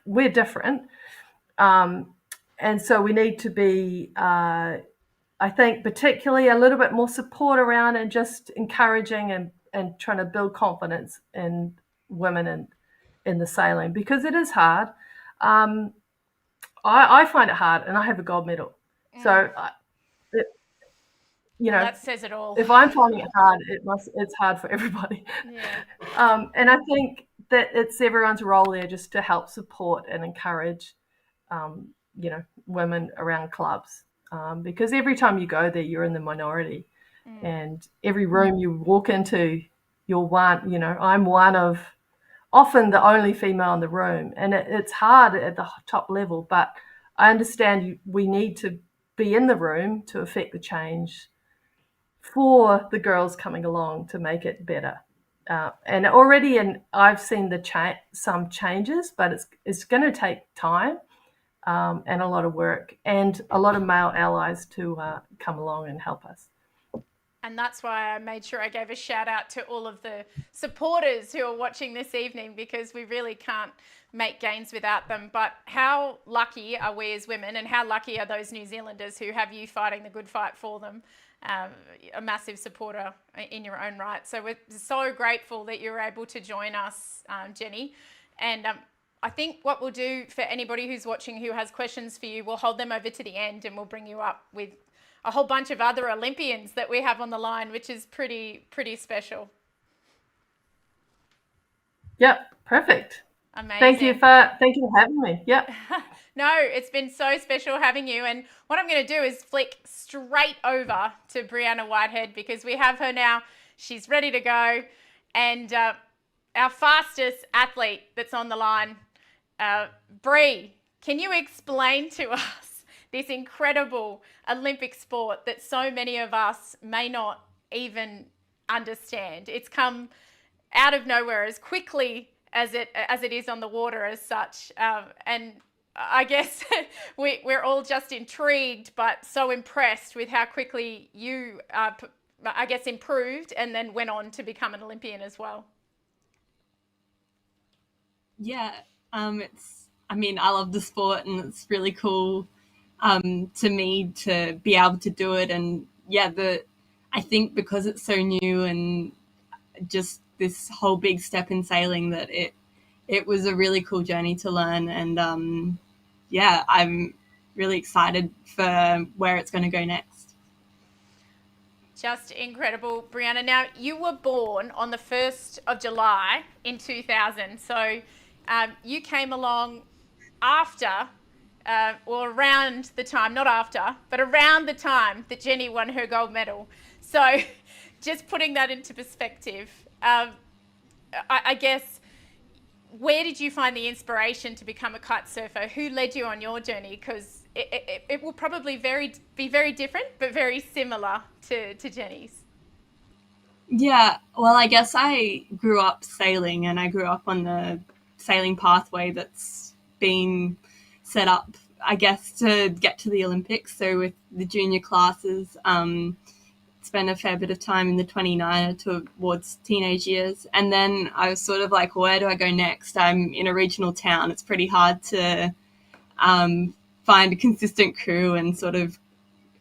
we're different. And so we need to be, I think, particularly a little bit more support around and just encouraging and trying to build confidence in women in the sailing, because it is hard. I find it hard, and I have a gold medal. So, that says it all. If I'm finding it hard, it's hard for everybody. Yeah. And I think that it's everyone's role there just to help support and encourage, women around clubs, because every time you go there, you're in the minority, and every room you walk into, I'm one of, often the only female in the room, and it's hard at the top level, but I understand we need to be in the room to affect the change for the girls coming along to make it better. And already, I've seen some changes, but it's going to take time and a lot of work and a lot of male allies to come along and help us. And that's why I made sure I gave a shout out to all of the supporters who are watching this evening, because we really can't make games without them. But how lucky are we as women, and how lucky are those New Zealanders who have you fighting the good fight for them? A massive supporter in your own right. So we're so grateful that you're able to join us, Jenny. And I think what we'll do for anybody who's watching who has questions for you, we'll hold them over to the end and we'll bring you up with a whole bunch of other Olympians that we have on the line, which is pretty special. Yep, perfect. Amazing. Thank you for having me. Yep. No, it's been so special having you. And what I'm going to do is flick straight over to Brei Whitehead, because we have her now. She's ready to go. And our fastest athlete that's on the line, Brei, can you explain to us this incredible Olympic sport that so many of us may not even understand? It's come out of nowhere as quickly as it is on the water as such. And I guess we're all just intrigued, but so impressed with how quickly you, I guess, improved and then went on to become an Olympian as well. Yeah, I love the sport, and it's really cool to me to be able to do it. And yeah, I think because it's so new and just this whole big step in sailing, that it was a really cool journey to learn. And yeah, I'm really excited for where it's going to go next. Just incredible, Brei. Now, you were born on the 1st of July in 2000. So you came along after, or around the time, not after, but around the time that Jenny won her gold medal. So just putting that into perspective, I guess, where did you find the inspiration to become a kite surfer? Who led you on your journey? Because it will probably be very different, but very similar to Jenny's. Yeah, well, I guess I grew up sailing, and I grew up on the sailing pathway that's been set up, I guess, to get to the Olympics. So with the junior classes, spent a fair bit of time in the 29er towards teenage years. And then I was sort of like, where do I go next? I'm in a regional town. It's pretty hard to find a consistent crew, and sort of,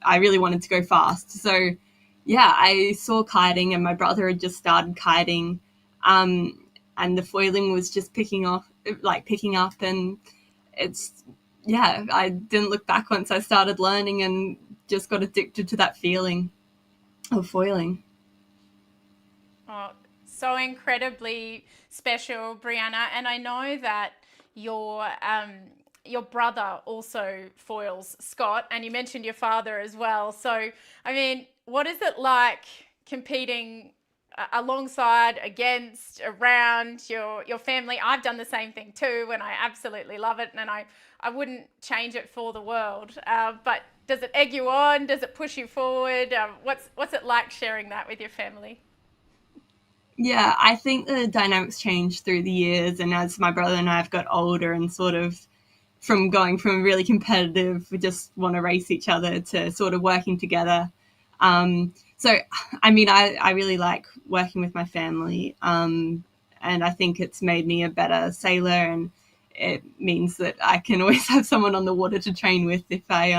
I really wanted to go fast. So yeah, I saw kiting, and my brother had just started kiting, and the foiling was just picking up, and I didn't look back once I started learning, and just got addicted to that feeling of foiling. Oh, so incredibly special, Brei. And I know that your brother also foils, Scott, and you mentioned your father as well. So, I mean, what is it like competing alongside, against, around your family? I've done the same thing too, and I absolutely love it, and I wouldn't change it for the world. But does it egg you on? Does it push you forward? What's it like sharing that with your family? Yeah, I think the dynamics changed through the years, and as my brother and I have got older, and sort of from going from really competitive, we just want to race each other, to sort of working together. So, I mean, I really like working with my family, and I think it's made me a better sailor, and it means that I can always have someone on the water to train with if I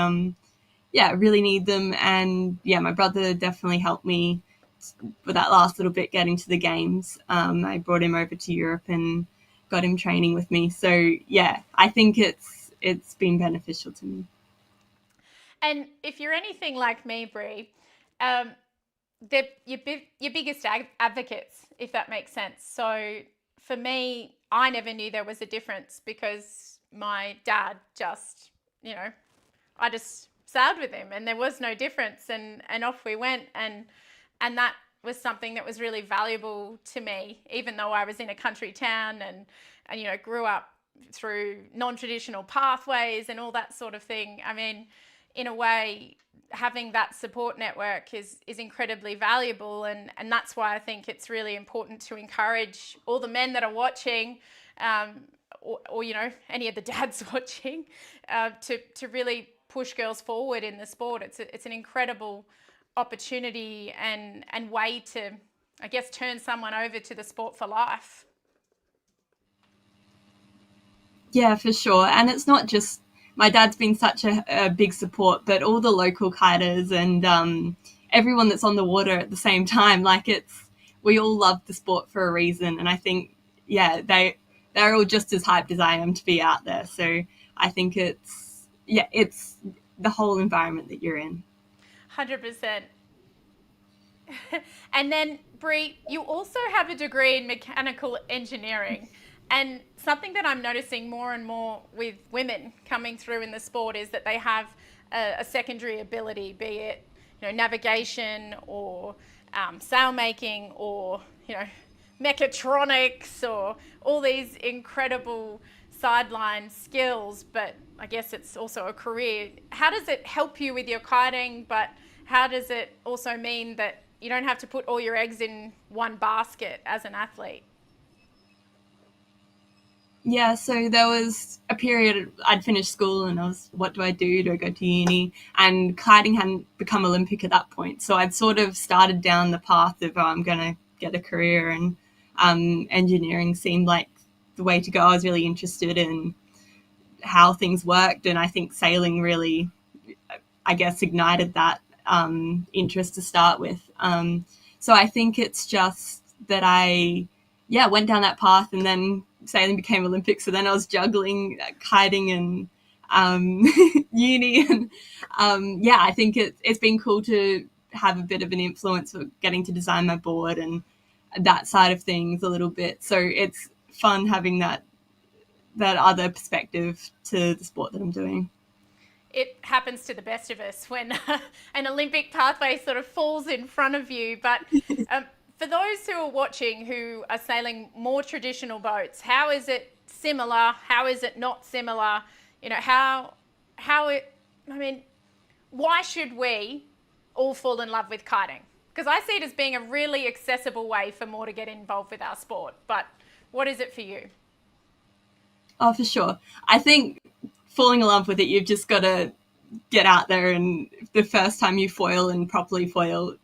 really need them. And yeah, my brother definitely helped me with that last little bit getting to the games. I brought him over to Europe and got him training with me. So yeah, I think it's been beneficial to me. And if you're anything like me, Brei, they're your biggest advocates, if that makes sense. So for me, I never knew there was a difference, because my dad just, I just sailed with him, and there was no difference, and off we went, and that was something that was really valuable to me, even though I was in a country town and grew up through non-traditional pathways and all that sort of thing. I mean, in a way, having that support network is incredibly valuable, and that's why I think it's really important to encourage all the men that are watching, or you know, any of the dads watching, to really push girls forward in the sport. It's an incredible opportunity and way to, I guess, turn someone over to the sport for life. Yeah, for sure. And it's not just, my dad's been such a big support, but all the local kiters and everyone that's on the water at the same time, like we all love the sport for a reason. And I think, yeah, they're all just as hyped as I am to be out there. So I think it's the whole environment that you're in. 100%. And then, Brei, you also have a degree in mechanical engineering. And something that I'm noticing more and more with women coming through in the sport is that they have a secondary ability, be it, you know, navigation or sailmaking, or, you know, mechatronics, or all these incredible sideline skills. But I guess it's also a career. How does it help you with your kiting? But how does it also mean that you don't have to put all your eggs in one basket as an athlete? Yeah, so there was a period I'd finished school and I was, what do I do? Do I go to uni? And kiting hadn't become Olympic at that point. So I'd sort of started down the path of, I'm going to get a career, and engineering seemed like the way to go. I was really interested in how things worked, and I think sailing really, I guess, ignited that interest to start with. So I think it's just that I went down that path, and then sailing became Olympic. So then I was juggling kiting and uni, and I think it's been cool to have a bit of an influence of getting to design my board and that side of things a little bit. So it's fun having that other perspective to the sport that I'm doing. It happens to the best of us when an Olympic pathway sort of falls in front of you. But for those who are watching who are sailing more traditional boats, how is it similar? How is it not similar? You know, why should we all fall in love with kiting? Because I see it as being a really accessible way for more to get involved with our sport. But what is it for you? Oh, for sure. I think falling in love with it, you've just got to get out there, and the first time you foil and properly foil,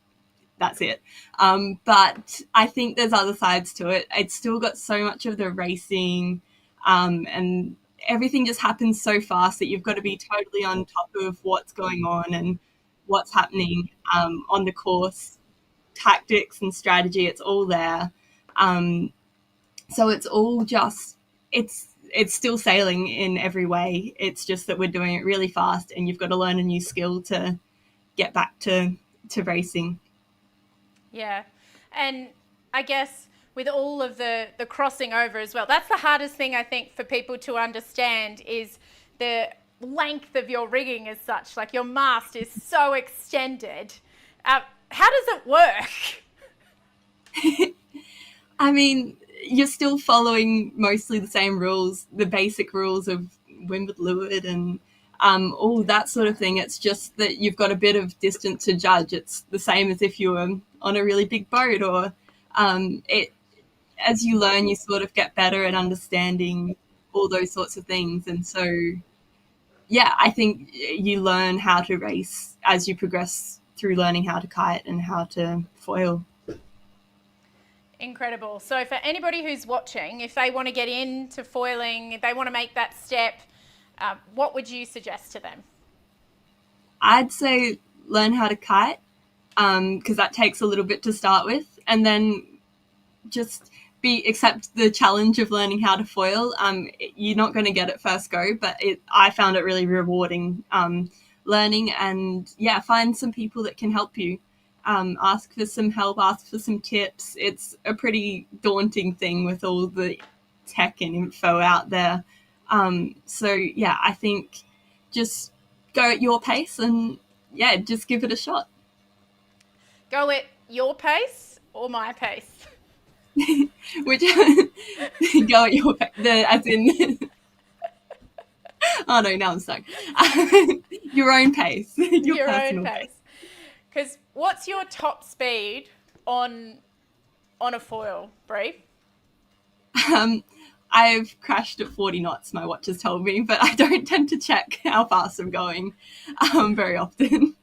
that's it. But I think there's other sides to it. It's still got so much of the racing, and everything just happens so fast that you've got to be totally on top of what's going on and what's happening on the course, tactics and strategy. It's all there. So it's all just, it's still sailing in every way. It's just that we're doing it really fast, and you've got to learn a new skill to get back to racing. Yeah. And I guess with all of the crossing over as well, that's the hardest thing, I think, for people to understand, is the length of your rigging as such. Like, your mast is so extended. How does it work? I mean, you're still following mostly the same rules, the basic rules of windward leeward and all that sort of thing. It's just that you've got a bit of distance to judge. It's the same as if you were on a really big boat, or as you learn, you sort of get better at understanding all those sorts of things. And so, yeah, I think you learn how to race as you progress through learning how to kite and how to foil. Incredible. So for anybody who's watching, if they want to get into foiling, if they want to make that step, what would you suggest to them? I'd say learn how to kite, because that takes a little bit to start with, and then just accept the challenge of learning how to foil. You're not going to get it first go, but I found it really rewarding learning, and find some people that can help you. Ask for some help, ask for some tips. It's a pretty daunting thing with all the tech and info out there. I think just go at your pace and just give it a shot. Go at your pace or my pace? Which go at your pace, as in Oh no, now I'm stuck. Your own pace. Your own pace. Because what's your top speed on a foil, Brei? I've crashed at 40 knots, my watch has told me, but I don't tend to check how fast I'm going very often.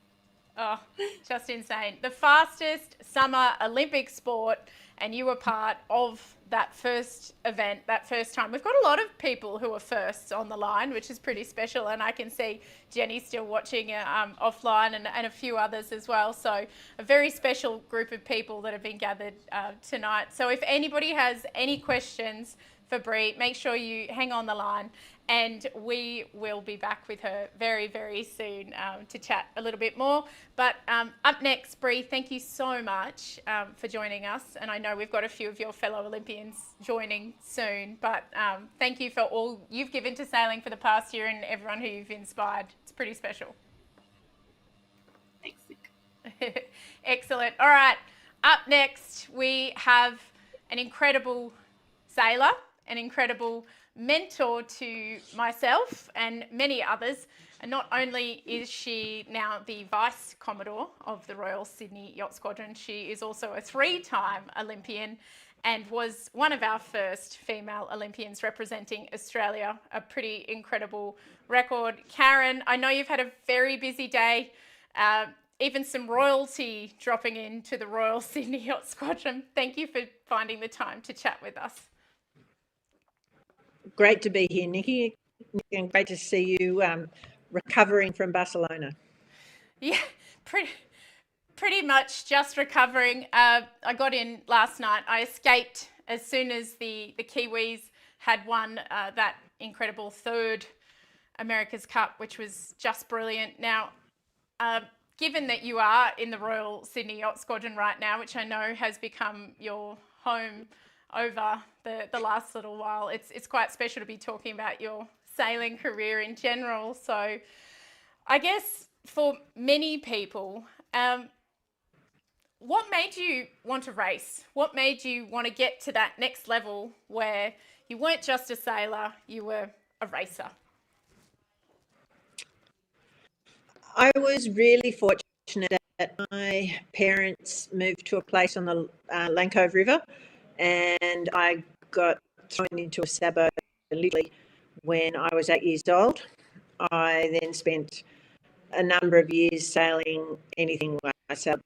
Oh, just insane. The fastest summer Olympic sport, and you were part of that first event, that first time. We've got a lot of people who are firsts on the line, which is pretty special, and I can see Jenny still watching offline and a few others as well. So a very special group of people that have been gathered tonight. So if anybody has any questions for Brei, make sure you hang on the line, and we will be back with her very, very soon to chat a little bit more. But up next, Brei, thank you so much for joining us. And I know we've got a few of your fellow Olympians joining soon, but thank you for all you've given to sailing for the past year and everyone who you've inspired. It's pretty special. Thanks. Excellent. All right, up next, we have an incredible sailor, an incredible mentor to myself and many others. And not only is she now the Vice Commodore of the Royal Sydney Yacht Squadron, she is also a 3-time Olympian and was one of our first female Olympians representing Australia. A pretty incredible record. Karyn, I know you've had a very busy day, even some royalty dropping into the Royal Sydney Yacht Squadron. Thank you for finding the time to chat with us. Great to be here, Nikki, and great to see you recovering from Barcelona. Yeah, pretty much just recovering. I got in last night. I escaped as soon as the Kiwis had won that incredible third America's Cup, which was just brilliant. Now, given that you are in the Royal Sydney Yacht Squadron right now, which I know has become your home over the last little while, it's quite special to be talking about your sailing career in general. So I guess for many people, what made you want to race? What made you want to get to that next level where you weren't just a sailor, you were a racer? I was really fortunate that my parents moved to a place on the Lane Cove River, and I got thrown into a sabo literally when I was 8 years old. I then spent a number of years sailing anything. I sailed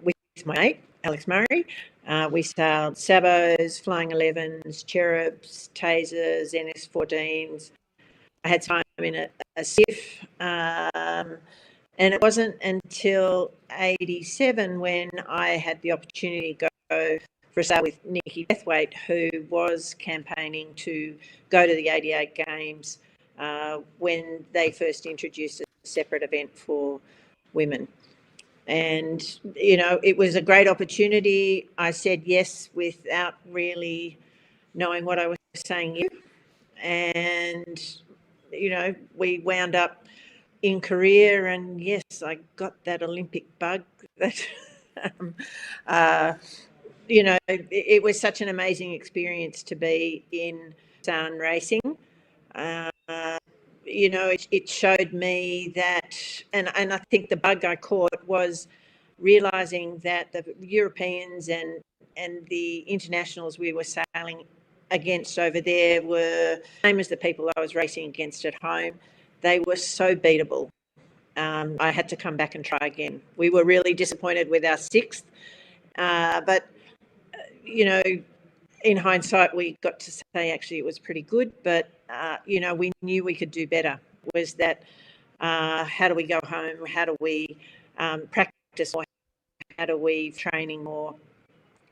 with my mate, Alex Murray. We sailed sabos, flying 11s, cherubs, tasers, NS14s. I had time in a SIF. And it wasn't until 87 when I had the opportunity to go for a sail with Nic Douglass, who was campaigning to go to the 88 Games when they first introduced a separate event for women. And, you know, it was a great opportunity. I said yes without really knowing what I was saying. And, you know, we wound up in Korea, and yes, I got that Olympic bug. That you know, it was such an amazing experience to be in sound racing. You know, it showed me that, and I think the bug I caught was realising that the Europeans and the internationals we were sailing against over there were the same as the people I was racing against at home. They were so beatable. I had to come back and try again. We were really disappointed with our 6th, but, you know, in hindsight, we got to say actually it was pretty good, but, you know, we knew we could do better. Was that how do we go home? How do we practice more? How do we training more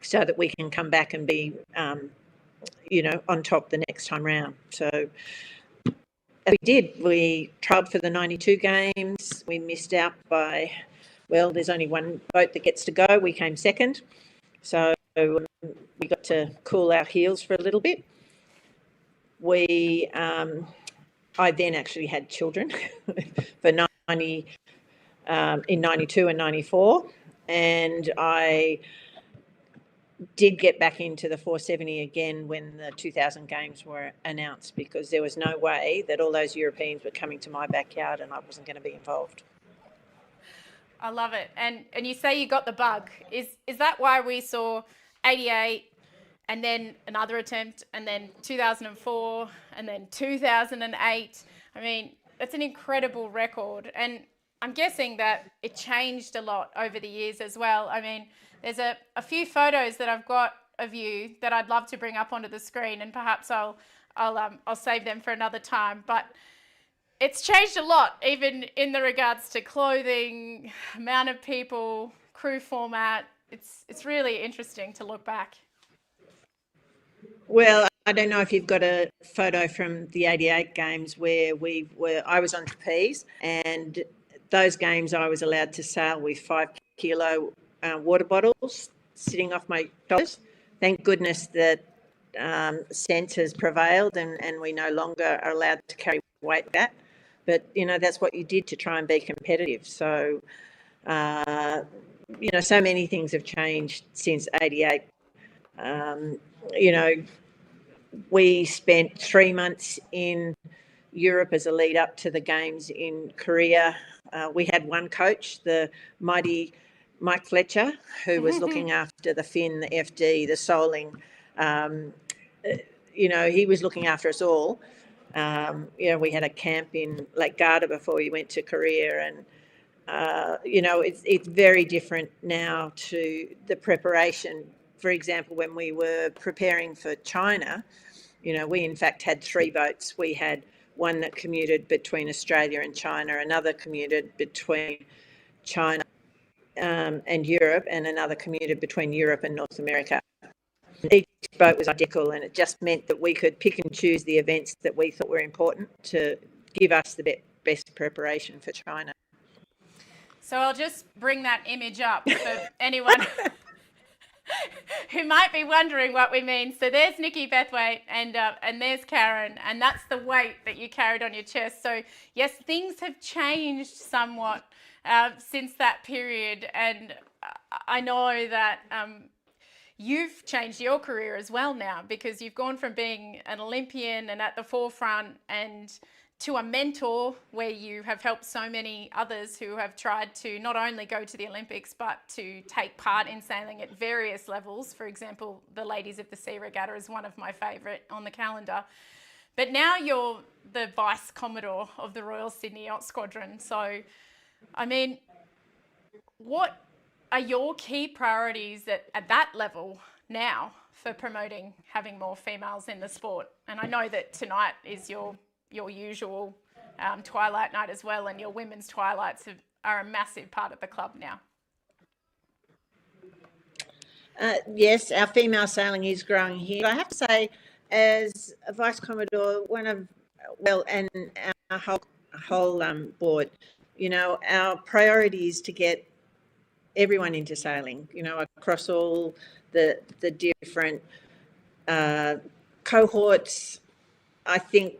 so that we can come back and be, you know, on top the next time round? So we did. We trialled for the 92 Games. We missed out by, well, there's only one boat that gets to go. We came second. So we got to cool our heels for a little bit. I then actually had children for in 92 and 94. And I did get back into the 470 again when the 2000 games were announced, because there was no way that all those Europeans were coming to my backyard and I wasn't going to be involved. I love it. And you say you got the bug. Is that why we saw 88 and then another attempt and then 2004 and then 2008? I mean, that's an incredible record. And I'm guessing that it changed a lot over the years as well. I mean, there's a few photos that I've got of you that I'd love to bring up onto the screen, and perhaps I'll save them for another time. But it's changed a lot, even in the regards to clothing, amount of people, crew format. It's really interesting to look back. Well, I don't know if you've got a photo from the 88 games where I was on trapeze, and those games I was allowed to sail with 5 kilo water bottles sitting off my shoulders. Thank goodness that sense has prevailed and we no longer are allowed to carry weight like that. But, that's what you did to try and be competitive. So, so many things have changed since 88. We spent 3 months in Europe as a lead up to the games in Korea. We had one coach, the mighty Mike Fletcher, who was looking after the fin, the FD, the soling. He was looking after us all. We had a camp in Lake Garda before we went to Korea, and it's very different now to the preparation. For example, when we were preparing for China, we in fact had 3 boats. We had one that commuted between Australia and China, another commuted between China and Europe, and another commuted between Europe and North America. Each boat was identical, and it just meant that we could pick and choose the events that we thought were important to give us the best preparation for China. So I'll just bring that image up for anyone who might be wondering what we mean. So there's Nikki Bethwaite and there's Karyn, and that's the weight that you carried on your chest. So yes, things have changed somewhat since that period, and I know that you've changed your career as well now, because you've gone from being an Olympian and at the forefront and to a mentor where you have helped so many others who have tried to not only go to the Olympics but to take part in sailing at various levels. For example, the Ladies of the Sea Regatta is one of my favourite on the calendar. But now you're the Vice Commodore of the Royal Sydney Yacht Squadron. So, I mean, what are your key priorities at that level now for promoting having more females in the sport? And I know that tonight is your usual twilight night as well, and your women's twilights are a massive part of the club now. Yes, our female sailing is growing here. But I have to say, as a Vice Commodore, and our whole board, our priority is to get everyone into sailing, across all the different cohorts. I think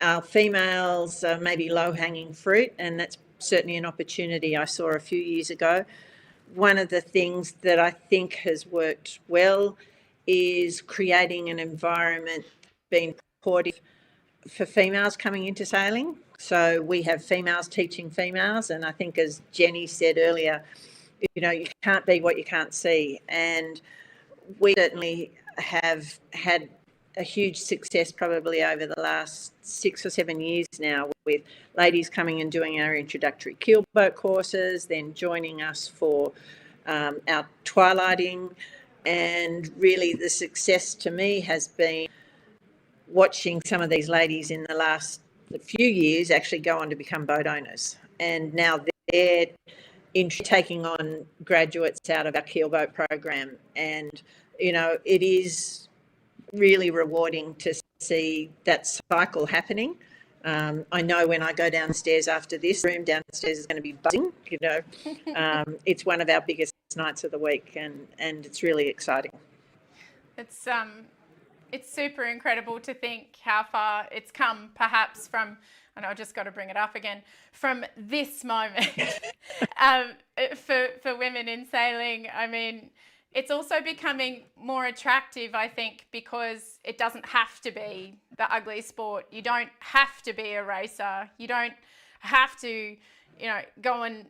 our females are maybe low-hanging fruit, and that's certainly an opportunity I saw a few years ago. One of the things that I think has worked well is creating an environment being supportive for females coming into sailing. So we have females teaching females, and I think, as Jenny said earlier, you can't be what you can't see. And we certainly have had a huge success probably over the last 6 or 7 years now, with ladies coming and doing our introductory keelboat courses, then joining us for our twilighting. And really the success to me has been watching some of these ladies in the last few years actually go on to become boat owners. And now they're taking on graduates out of our keelboat program. And, it is really rewarding to see that cycle happening. I know when I go downstairs after this, room downstairs is going to be buzzing. It's one of our biggest nights of the week, and it's really exciting. It's super incredible to think how far it's come, perhaps from, and I've just got to bring it up again, from this moment for women in sailing. I mean, it's also becoming more attractive, I think, because it doesn't have to be the ugly sport. You don't have to be a racer. You don't have to, go and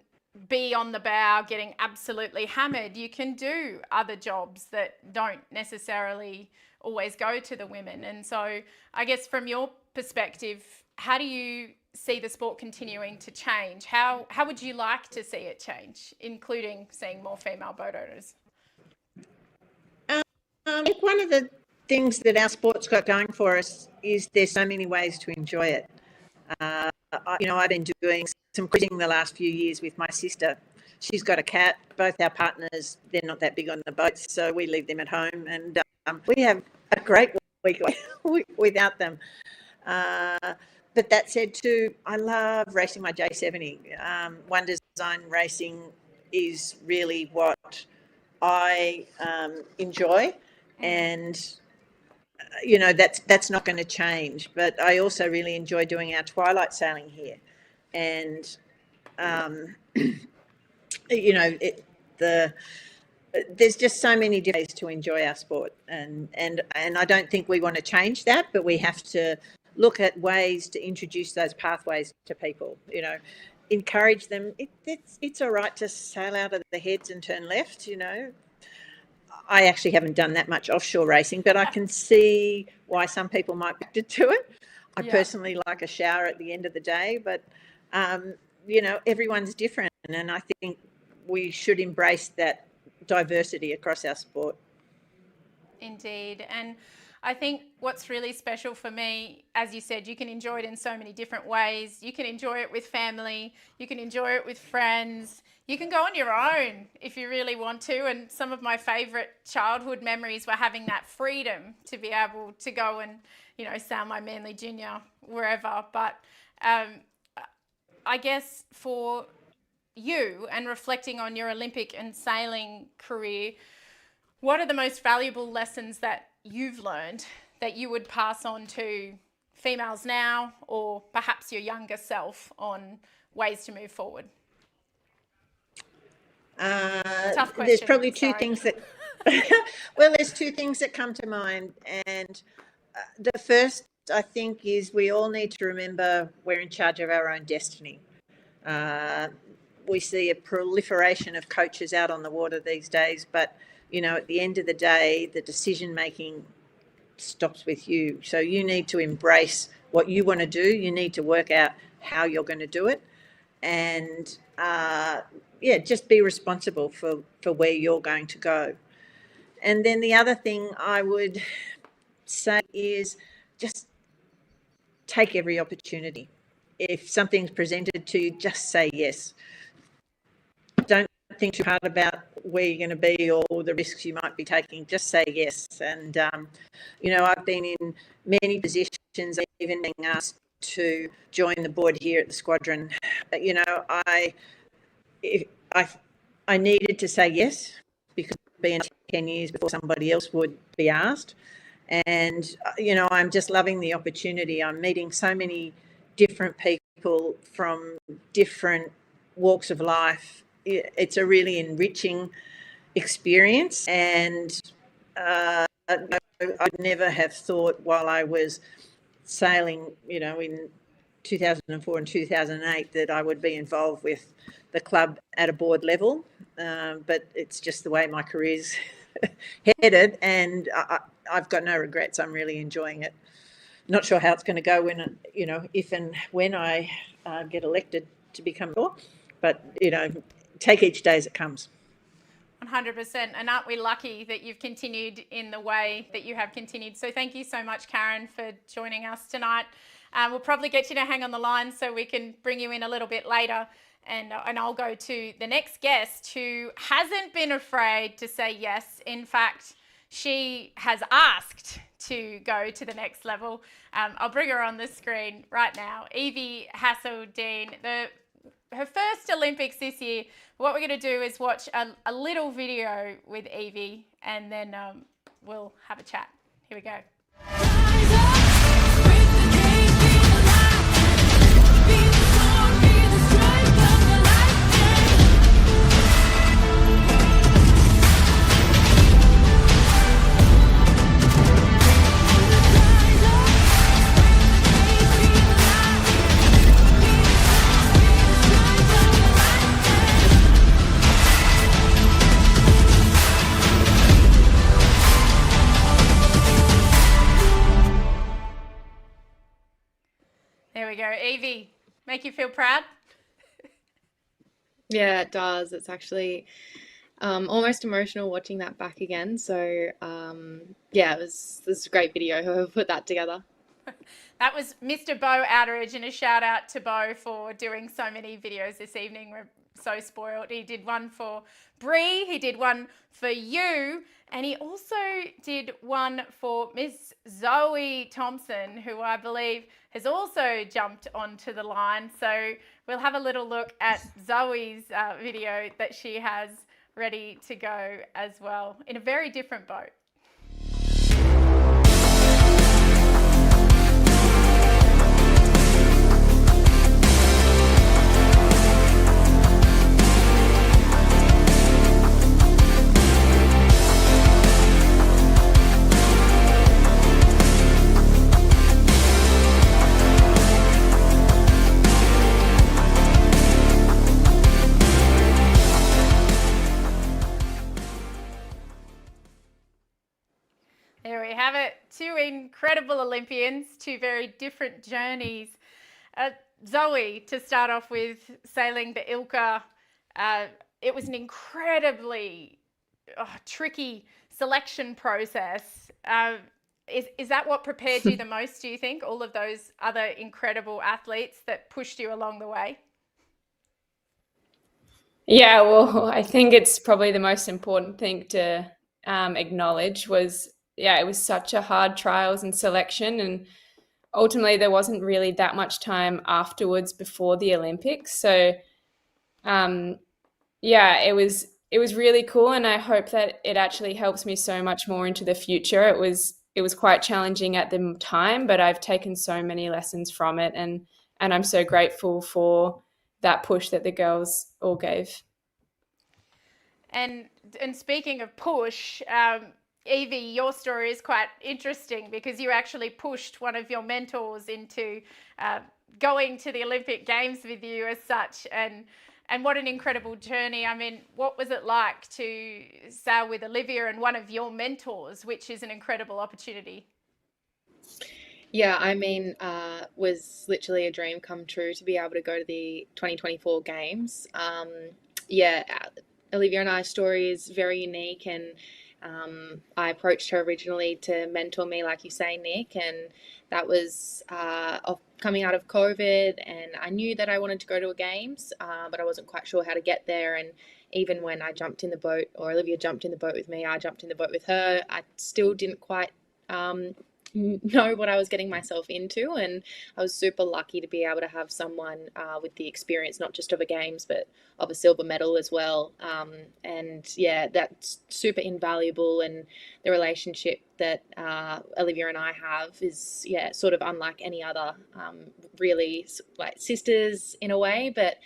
be on the bow getting absolutely hammered. You can do other jobs that don't necessarily always go to the women. And so I guess from your perspective, how do you see the sport continuing to change? How would you like to see it change, including seeing more female boat owners? I think one of the things that our sport's got going for us is there's so many ways to enjoy it. I've been doing some cruising the last few years with my sister. She's got a cat. Both our partners, they're not that big on the boats, so we leave them at home, and we have a great week without them. But that said too, I love racing my J70. One Design racing is really what I enjoy, and that's not going to change. But I also really enjoy doing our twilight sailing here, and there's just so many different ways to enjoy our sport, and I don't think we want to change that, but we have to look at ways to introduce those pathways to people. Encourage them. It's all right to sail out of the heads and turn left. I actually haven't done that much offshore racing, but I can see why some people might be to do it. I personally like a shower at the end of the day, but everyone's different, and I think we should embrace that diversity across our sport. Indeed. And I think what's really special for me, as you said, you can enjoy it in so many different ways. You can enjoy it with family, you can enjoy it with friends, you can go on your own if you really want to. And some of my favourite childhood memories were having that freedom to be able to go and, sail my Manly Junior wherever. But I guess for you, and reflecting on your Olympic and sailing career, what are the most valuable lessons that you've learned that you would pass on to females now, or perhaps your younger self, on ways to move forward? Tough question. There's probably two things that there's two things that come to mind, and the first, I think, is we all need to remember we're in charge of our own destiny. We see a proliferation of coaches out on the water these days, but at the end of the day, the decision making stops with you. So you need to embrace what you want to do. You need to work out how you're going to do it, and just be responsible for where you're going to go. And then the other thing I would say is just take every opportunity. If something's presented to you, just say yes. Don't think too hard about where you're going to be or the risks you might be taking. Just say yes. And I've been in many positions, even being asked to join the board here at the squadron. I needed to say yes, because it'd been 10 years before somebody else would be asked. And I'm just loving the opportunity. I'm meeting so many different people from different walks of life. It's a really enriching experience, and I'd never have thought while I was sailing, in 2004 and 2008, that I would be involved with the club at a board level. But it's just the way my career's headed, and I've got no regrets. I'm really enjoying it. Not sure how it's going to go when, if and when I get elected to become board, but take each day as it comes. 100%. And aren't we lucky that you've continued in the way that you have continued? So thank you so much, Karyn, for joining us tonight. We'll probably get you to hang on the line so we can bring you in a little bit later. And I'll go to the next guest, who hasn't been afraid to say yes. In fact, she has asked to go to the next level. I'll bring her on the screen right now. Evie Haseldine, her first Olympics this year. What we're going to do is watch a little video with Evie, and then we'll have a chat. Here we go. There we go. Evie, make you feel proud? Yeah, it does. It's actually almost emotional watching that back again. So yeah, this is a great video. Whoever put that together. That was Mr. Bo Outeridge, and a shout out to Bo for doing so many videos this evening. We're so spoiled. He did one for Brei, he did one for you, and he also did one for Miss Zoe Thomson, who I believe has also jumped onto the line. So we'll have a little look at Zoe's video that she has ready to go as well, in a very different boat. There we have it. Two incredible Olympians, two very different journeys. Zoe, to start off with, sailing the Ilka, it was an incredibly tricky selection process. Is that what prepared you the most, do you think? All of those other incredible athletes that pushed you along the way? Yeah, well, I think it's probably the most important thing to acknowledge was, yeah, it was such a hard trials and selection, and ultimately there wasn't really that much time afterwards before the Olympics. So, yeah, it was really cool, and I hope that it actually helps me so much more into the future. It was quite challenging at the time, but I've taken so many lessons from it, and I'm so grateful for that push that the girls all gave. And speaking of push, Evie, your story is quite interesting because you actually pushed one of your mentors into going to the Olympic Games with you as such, and what an incredible journey. I mean, what was it like to sail with Olivia and one of your mentors, which is an incredible opportunity? Yeah, I mean, was literally a dream come true to be able to go to the 2024 Games. Yeah, Olivia and I's story is very unique, and I approached her originally to mentor me, like you say, Nick, and that was coming out of COVID, and I knew that I wanted to go to a Games, but I wasn't quite sure how to get there. And even when I jumped in the boat, or Olivia jumped in the boat with me, I jumped in the boat with her, I still didn't quite know what I was getting myself into, and I was super lucky to be able to have someone with the experience, not just of a Games, but of a silver medal as well. And yeah, that's super invaluable, and the relationship that Olivia and I have is, yeah, sort of unlike any other, really like sisters in a way, but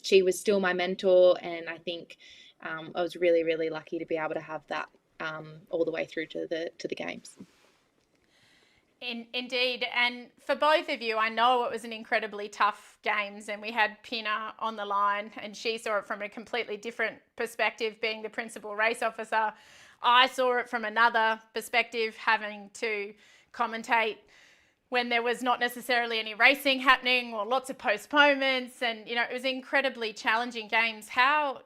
she was still my mentor, and I think I was really, really lucky to be able to have that all the way through to the Games. Indeed, and for both of you, I know it was an incredibly tough Games, and we had Pinar on the line, and she saw it from a completely different perspective, being the principal race officer. I saw it from another perspective, having to commentate when there was not necessarily any racing happening or lots of postponements, and it was incredibly challenging Games. How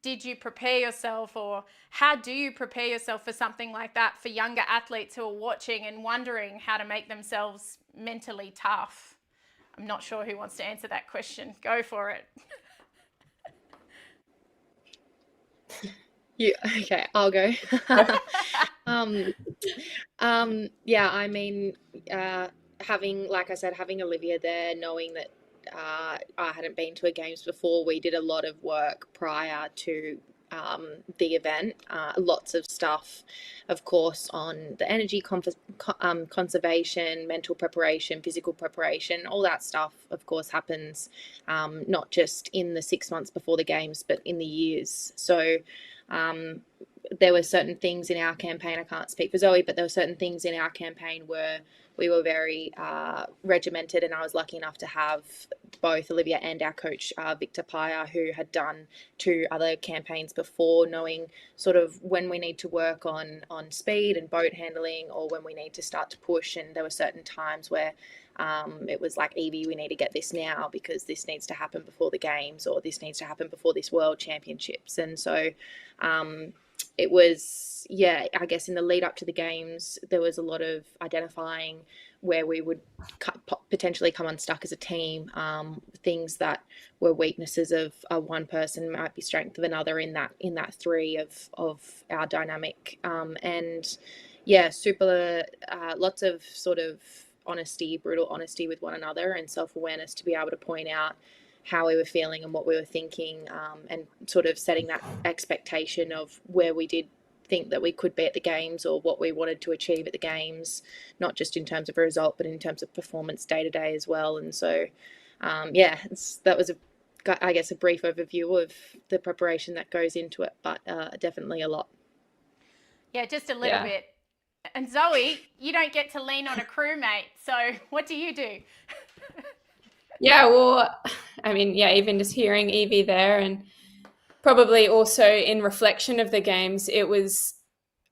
did you prepare yourself, or how do you prepare yourself for something like that for younger athletes who are watching and wondering how to make themselves mentally tough? I'm not sure who wants to answer that question. Go for it. Okay, I'll go. Yeah, I mean, having, like I said, having Olivia there, knowing that I hadn't been to a Games before, we did a lot of work prior to the event. Lots of stuff, of course, on the energy conservation, mental preparation, physical preparation. All that stuff, of course, happens not just in the 6 months before the Games, but in the years. So there were certain things in our campaign, I can't speak for Zoe, but there were certain things in our campaign where we were very regimented, and I was lucky enough to have both Olivia and our coach, Victor Paya, who had done 2 other campaigns before, knowing sort of when we need to work on speed and boat handling, or when we need to start to push. And there were certain times where it was like, Evie, we need to get this now because this needs to happen before the games, or this needs to happen before this World Championships. And so it was, yeah, I guess in the lead up to the games, there was a lot of identifying where we would potentially come unstuck as a team, things that were weaknesses of one person might be strength of another in that three of our dynamic. And yeah, super, lots of sort of honesty, brutal honesty with one another, and self-awareness to be able to point out how we were feeling and what we were thinking, and sort of setting that expectation of where we did think that we could be at the games, or what we wanted to achieve at the games, not just in terms of a result, but in terms of performance day to day as well. And so, yeah, that was I guess a brief overview of the preparation that goes into it, but definitely a lot. Yeah, just a little bit. And Zoe, you don't get to lean on a crewmate, so what do you do? Yeah, well, I mean, yeah, even just hearing Evie there, and probably also in reflection of the games, it was,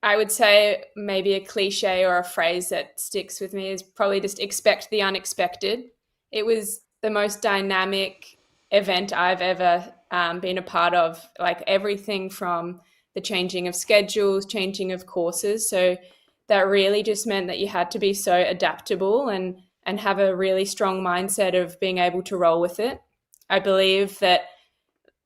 I would say, maybe a cliche or a phrase that sticks with me is probably just expect the unexpected. It was the most dynamic event I've ever been a part of, like everything from the changing of schedules, changing of courses. So that really just meant that you had to be so adaptable and have a really strong mindset of being able to roll with it. I believe that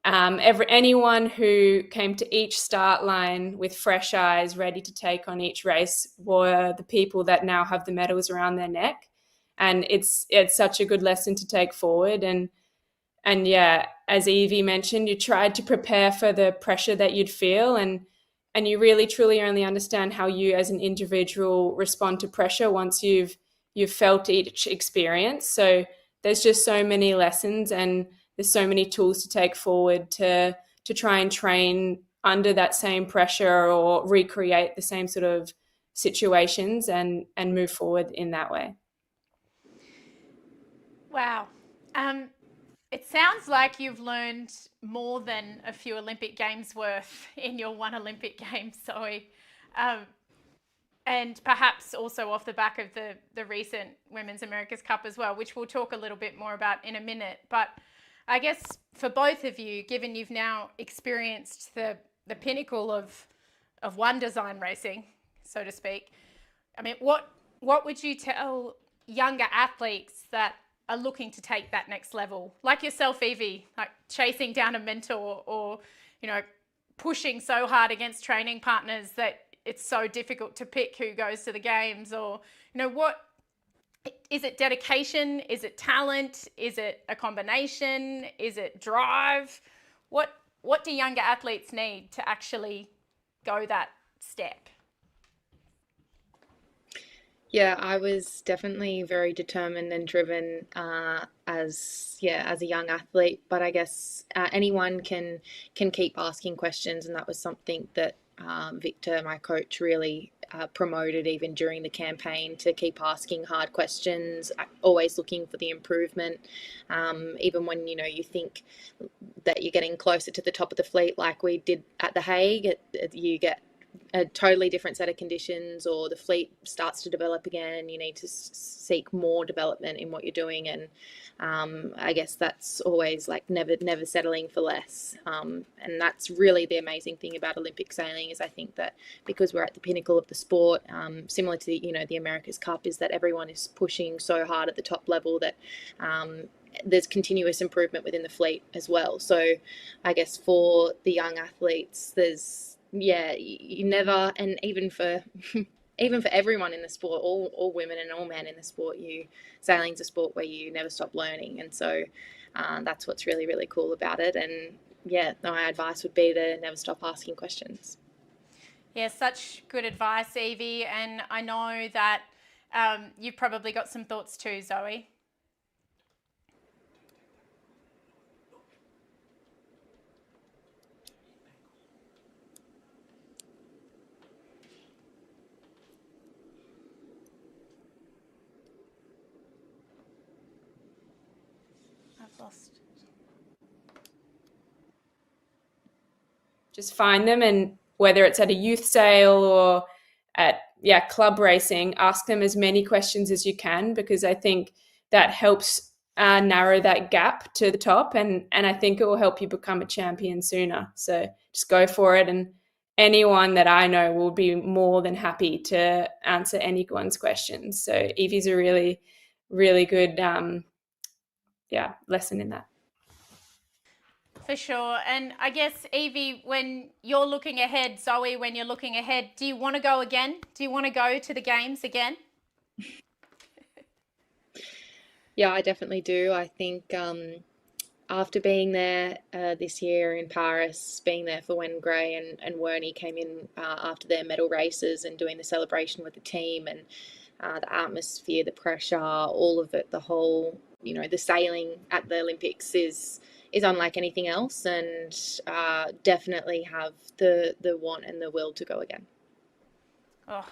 anyone who came to each start line with fresh eyes, ready to take on each race, were the people that now have the medals around their neck. And it's such a good lesson to take forward. And yeah, as Evie mentioned, you tried to prepare for the pressure that you'd feel, and you really truly only understand how you as an individual respond to pressure once you've felt each experience. So there's just so many lessons, and there's so many tools to take forward to try and train under that same pressure, or recreate the same sort of situations and move forward in that way. Wow. It sounds like you've learned more than a few Olympic Games worth in your one Olympic Games, Zoe. And perhaps also off the back of the recent Women's America's Cup as well, which we'll talk a little bit more about in a minute. But I guess for both of you, given you've now experienced the pinnacle of one design racing, so to speak, I mean, what would you tell younger athletes that are looking to take that next level, like yourself, Evie, like chasing down a mentor, or, you know, pushing so hard against training partners that it's so difficult to pick who goes to the games? Or, you know, what is it? Dedication? Is it talent? Is it a combination? Is it drive? What do younger athletes need to actually go that step? Yeah, I was definitely very determined and driven as a young athlete. But I guess anyone can keep asking questions, and that was something that Victor, my coach, really promoted even during the campaign, to keep asking hard questions, always looking for the improvement. Even when you think that you're getting closer to the top of the fleet, like we did at The Hague, you get a totally different set of conditions, or the fleet starts to develop again, and you need to seek more development in what you're doing. And I guess that's always like never settling for less. And that's really the amazing thing about Olympic sailing, is I think that because we're at the pinnacle of the sport, similar to the America's Cup, is that everyone is pushing so hard at the top level that there's continuous improvement within the fleet as well. So I guess for the young athletes, you never, and even for everyone in the sport, all women and all men in the sport, sailing's a sport where you never stop learning. And so that's what's really, really cool about it. And yeah, my advice would be to never stop asking questions. Yeah, such good advice, Evie. And I know that you've probably got some thoughts too, Zoe. Just find them, and whether it's at a youth sail or at club racing, ask them as many questions as you can, because I think that helps narrow that gap to the top, and I think it will help you become a champion sooner. So just go for it, and anyone that I know will be more than happy to answer anyone's questions. So Evie's a really, really good lesson in that. For sure. And I guess, Evie, when you're looking ahead, Zoe, when you're looking ahead, do you want to go again? Do you want to go to the games again? Yeah, I definitely do. I think after being there this year in Paris, being there for when Grey and Werney came in after their medal races and doing the celebration with the team, and the atmosphere, the pressure, all of it, the whole, the sailing at the Olympics is unlike anything else, and definitely have the want and the will to go again. Oh,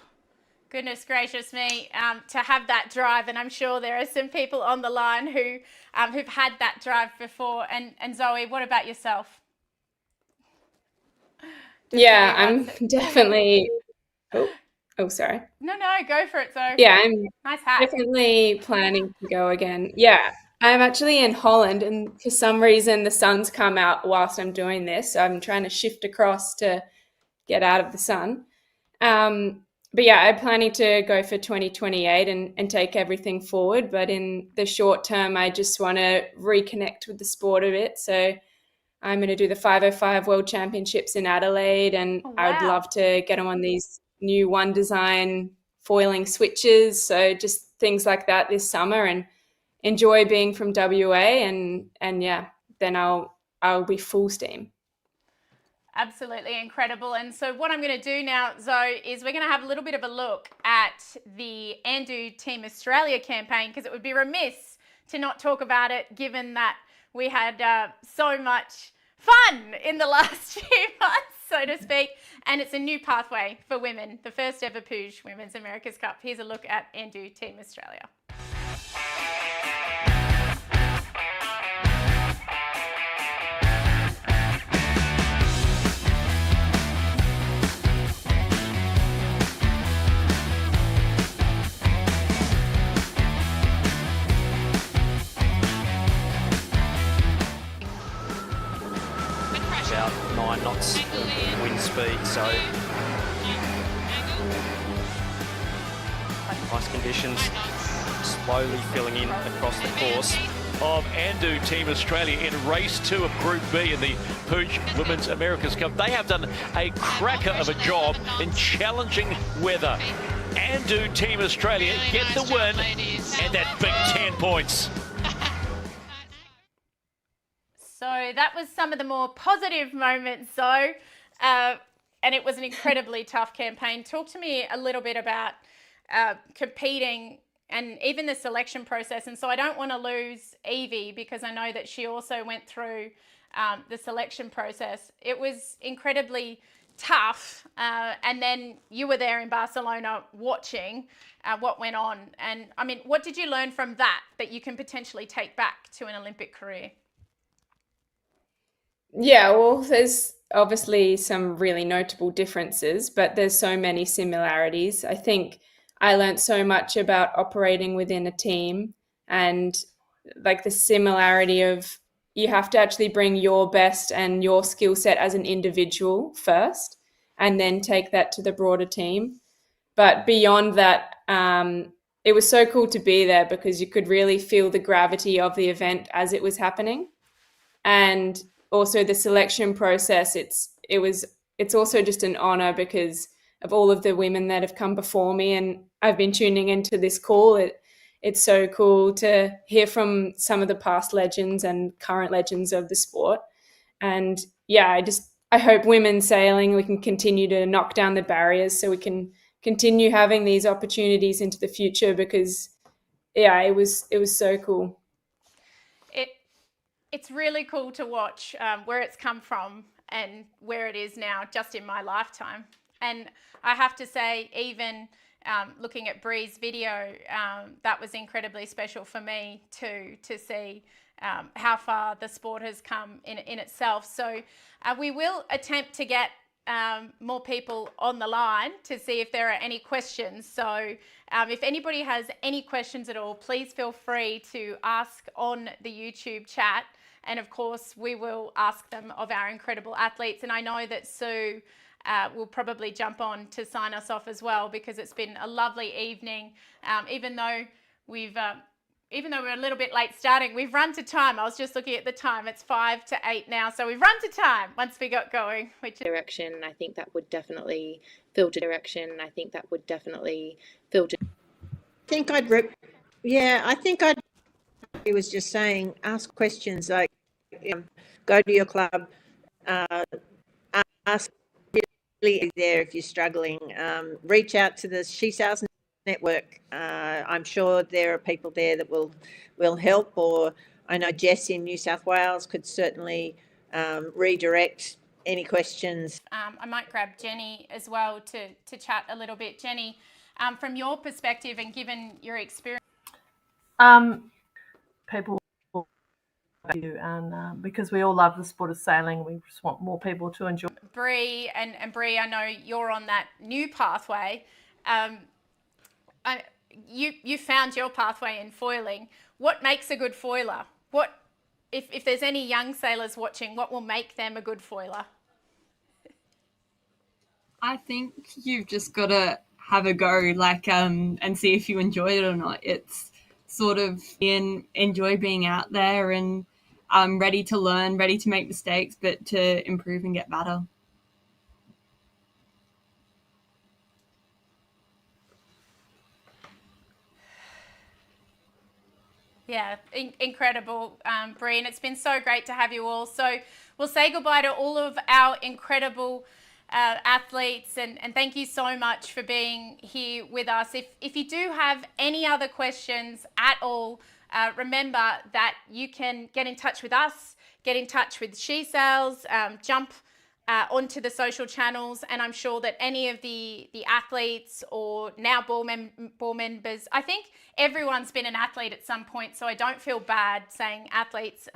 goodness gracious me, to have that drive, and I'm sure there are some people on the line who've had that drive before. And Zoe, what about yourself? Yeah, I'm definitely. Oh, sorry. No, go for it, Zoe. Yeah, I'm nice hat. Definitely planning to go again. Yeah, I'm actually in Holland, and for some reason the sun's come out whilst I'm doing this, so I'm trying to shift across to get out of the sun. But yeah, I'm planning to go for 2028 and take everything forward. But in the short term, I just want to reconnect with the sport a bit. So I'm going to do the 505 World Championships in Adelaide, and I'd love to get on these new one design foiling switches. So just things like that this summer, and enjoy being from WA, and yeah, then I'll be full steam. Absolutely incredible. And so what I'm going to do now, Zoe, is we're going to have a little bit of a look at the Andu Team Australia campaign, because it would be remiss to not talk about it, given that we had so much fun in the last few months, so to speak. And it's a new pathway for women, the first ever Puig Women's America's Cup. Here's a look at Andu Team Australia. About 9 knots wind speed, so ice conditions slowly filling in across the course of Andu Team Australia in race 2 of Group B in the Puig Women's America's Cup. They have done a cracker of a job in challenging weather. Andu Team Australia get the win and that big 10 points. So that was some of the more positive moments, though, and it was an incredibly tough campaign. Talk to me a little bit about competing and even the selection process. And so I don't want to lose Evie, because I know that she also went through the selection process. It was incredibly tough, and then you were there in Barcelona watching what went on. And I mean, what did you learn from that you can potentially take back to an Olympic career? Yeah, well, there's obviously some really notable differences, but there's so many similarities. I think I learned so much about operating within a team, and like the similarity of you have to actually bring your best and your skill set as an individual first, and then take that to the broader team. But beyond that, it was so cool to be there, because you could really feel the gravity of the event as it was happening. And also the selection process, it's also just an honor because of all of the women that have come before me, and I've been tuning into this call. It's so cool to hear from some of the past legends and current legends of the sport. And yeah, I hope women's sailing, we can continue to knock down the barriers so we can continue having these opportunities into the future, because yeah, it was so cool. It's really cool to watch where it's come from and where it is now, just in my lifetime. And I have to say, even looking at Brei's video, that was incredibly special for me too, to see how far the sport has come in itself. So we will attempt to get more people on the line to see if there are any questions. So if anybody has any questions at all, please feel free to ask on the YouTube chat. And of course, we will ask them of our incredible athletes. And I know that Sue will probably jump on to sign us off as well, because it's been a lovely evening. Even though we're a little bit late starting, we've run to time. I was just looking at the time. It's 5 to 8 now. So we've run to time once we got going. Direction, I think that would definitely filter direction. I think that would definitely filter. He was just saying, ask questions like, go to your club, ask really there if you're struggling, reach out to the SheSails network. I'm sure there are people there that will help, or I know Jess in New South Wales could certainly redirect any questions. I might grab Jenny as well to chat a little bit. Jenny, from your perspective and given your experience. People you, and because we all love the sport of sailing, we just want more people to enjoy. Brei and Brei, I know you're on that new pathway. You found your pathway in foiling. What makes a good foiler? What if there's any young sailors watching, what will make them a good foiler? I think you've just got to have a go, and see if you enjoy it or not. It's sort of enjoy being out there and ready to learn, ready to make mistakes, but to improve and get better. Yeah, incredible, Brei, and it's been so great to have you all. So we'll say goodbye to all of our incredible athletes, and thank you so much for being here with us. If you do have any other questions at all, remember that you can get in touch with us, get in touch with SheSails, jump onto the social channels, and I'm sure that any of the athletes or now ball members, I think everyone's been an athlete at some point, so I don't feel bad saying athletes.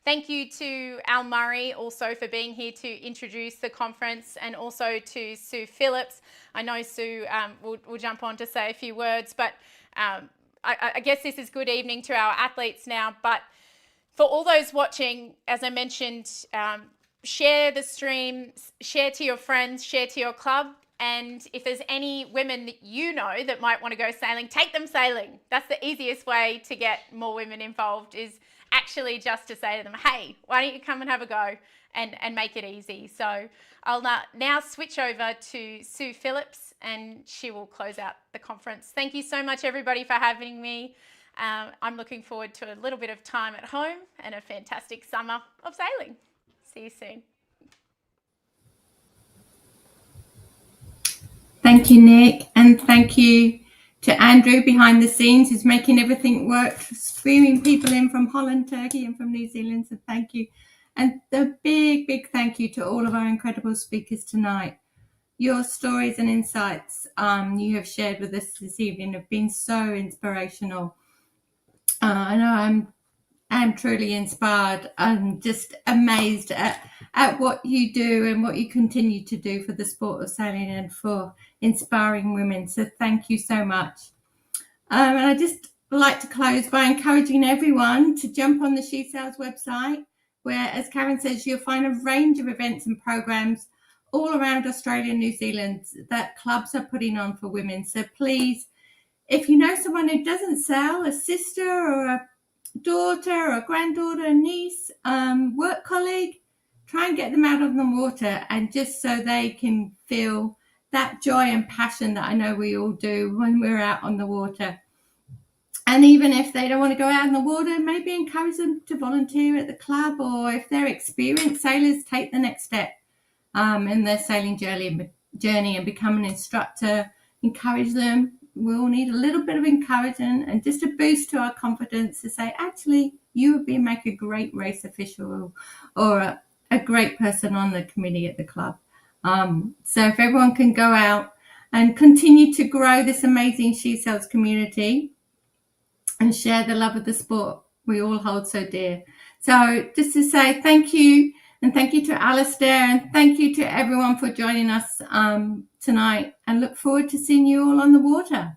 Thank you to Al Murray also for being here to introduce the conference, and also to Sue Phillips. I know Sue will jump on to say a few words, but I guess this is good evening to our athletes now. But for all those watching, as I mentioned, share the stream, share to your friends, share to your club. And if there's any women that you know that might want to go sailing, take them sailing. That's the easiest way to get more women involved, is actually just to say to them, hey, why don't you come and have a go, and make it easy. So I'll now switch over to Sue Phillips, and she will close out the conference. Thank you so much, everybody, for having me. I'm looking forward to a little bit of time at home and a fantastic summer of sailing. See you soon. Thank you, Nic, and thank you to Andrew behind the scenes, who's making everything work, streaming people in from Holland, Turkey, and from New Zealand. So thank you. And the big thank you to all of our incredible speakers tonight. Your stories and insights you have shared with us this evening have been so inspirational. I know I'm truly inspired. I'm just amazed at what you do and what you continue to do for the sport of sailing and for inspiring women. So thank you so much. And I just like to close by encouraging everyone to jump on the SheSails website, where, as Karyn says, you'll find a range of events and programs all around Australia and New Zealand that clubs are putting on for women. So please, if you know someone who doesn't sail, a sister or a daughter or a granddaughter, a niece, work colleague, try and get them out on the water, and just so they can feel that joy and passion that I know we all do when we're out on the water. And even if they don't want to go out in the water, maybe encourage them to volunteer at the club, or if they're experienced sailors, take the next step in their sailing journey and become an instructor. Encourage them. We all need a little bit of encouragement and just a boost to our confidence to say, actually, you would make a great race official or a great person on the committee at the club. So if everyone can go out and continue to grow this amazing SheSails community and share the love of the sport we all hold so dear. So just to say thank you, And thank you to Alistair, and thank you to everyone for joining us tonight, and look forward to seeing you all on the water.